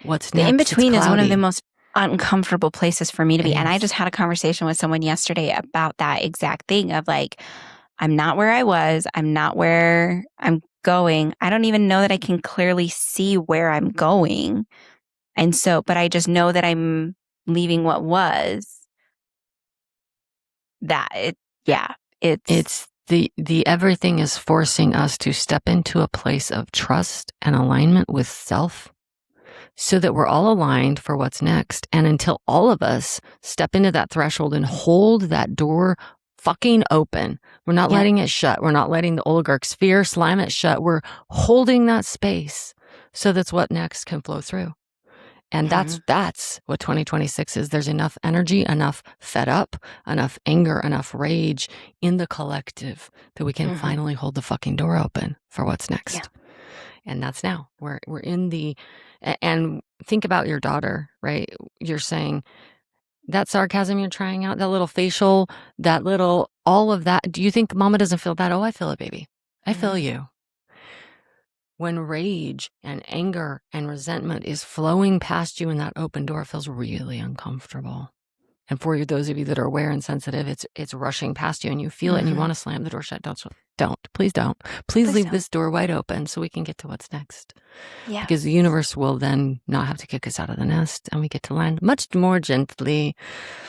what's next. The in-between is one of the most uncomfortable places for me to be. And I just had a conversation with someone yesterday about that exact thing of like, I'm not where I was. I'm not where I'm going. I don't even know that I can clearly see where I'm going. And so, but I just know that I'm leaving what was. It's the everything is forcing us to step into a place of trust and alignment with self so that we're all aligned for what's next. And until all of us step into that threshold and hold that door fucking open, we're not letting it shut. We're not letting the oligarch's fear slam it shut. We're holding that space so that's what next can flow through. And that's what 2026 is. There's enough energy, enough fed up, enough anger, enough rage in the collective that we can finally hold the fucking door open for what's next. Yeah. And that's now. We're in the, and think about your daughter, right? You're saying that sarcasm you're trying out, that little facial, that little, all of that. Do you think mama doesn't feel that? Oh, I feel it, baby. I feel you. When rage and anger and resentment is flowing past you in that open door, it feels really uncomfortable. And for those of you that are aware and sensitive, it's rushing past you and you feel it and you want to slam the door shut. Please don't. Please leave this door wide open so we can get to what's next. Yeah. Because the universe will then not have to kick us out of the nest and we get to land much more gently.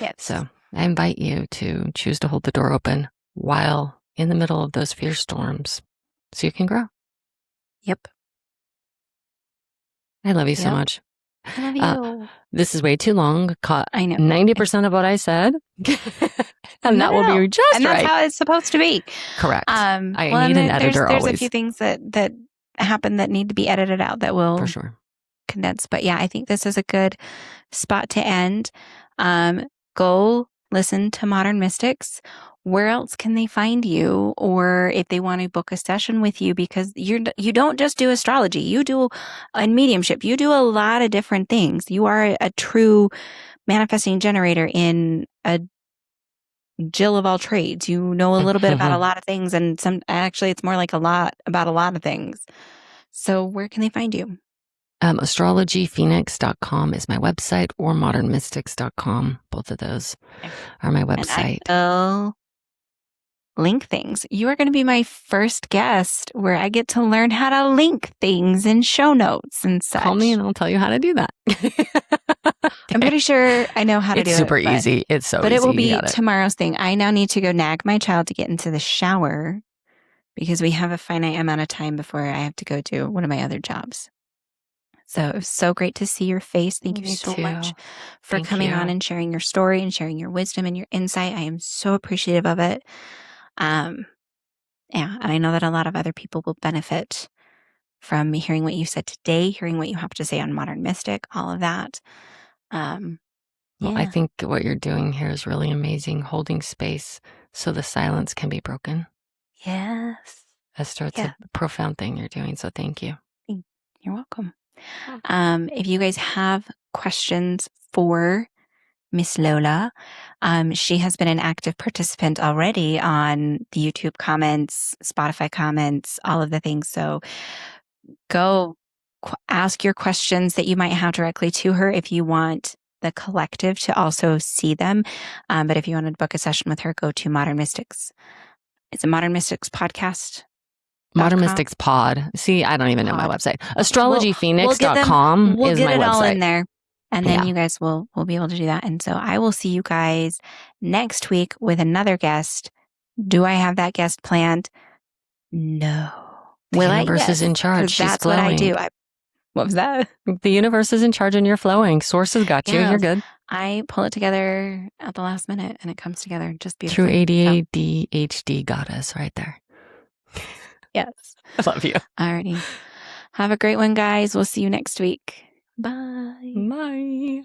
Yes. So I invite you to choose to hold the door open while in the middle of those fear storms so you can grow. Yep. I love you so much. I love you. This is way too long. Caught I know 90% of what I said, and that will be just and that's right. how it's supposed to be. Correct. I need an editor there's always. A few things that happen that need to be edited out that will for sure condense. But yeah, I think this is a good spot to end. Go listen to Modern Mystics. Where else can they find you, or if they want to book a session with you? Because you don't just do astrology, you do and mediumship. You do a lot of different things. You are a true manifesting generator in a Jill of all trades. You know a little bit about a lot of things, and it's more like a lot about a lot of things. So where can they find you? Astrologyphoenix.com is my website, or modernmystics.com. Both of those are my website. And I will link things. You are going to be my first guest where I get to learn how to link things in show notes and such. Call me and I'll tell you how to do that. I'm pretty sure I know how to do it. It's super easy. It's so easy. But it will be tomorrow's thing. I now need to go nag my child to get into the shower because we have a finite amount of time before I have to go do one of my other jobs. So it was so great to see your face. Thank you Me so too. much for Thank coming you. on and sharing your story and sharing your wisdom and your insight. I am so appreciative of it. Yeah, and I know that a lot of other people will benefit from hearing what you said today, hearing what you have to say on Modern Mystic, all of that. Well, Yeah. I think what you're doing here is really amazing, holding space so the silence can be broken. Yes. Esther, it's Yeah. a profound thing you're doing, so thank you. You're welcome. If you guys have questions for Miss Lola, she has been an active participant already on the YouTube comments, Spotify comments, all of the things. So go ask your questions that you might have directly to her if you want the collective to also see them. But if you want to book a session with her, go to Modern Mystics. It's a Modern Mystics podcast. Modern Mystics Pod. See, I don't even know my website. Astrologyphoenix.com we'll is get my it website. all in there. And then Yeah. you guys will be able to do that. And so I will see you guys next week with another guest. Do I have that guest planned? No. The universe is in charge. She's that's flowing. what I do. What was that? The universe is in charge and you're flowing. Source has got you. You're good. I pull it together at the last minute and it comes together just True beautifully. ADHD goddess right there. Yes. I love you. Alrighty. Have a great one, guys. We'll see you next week. Bye. Bye.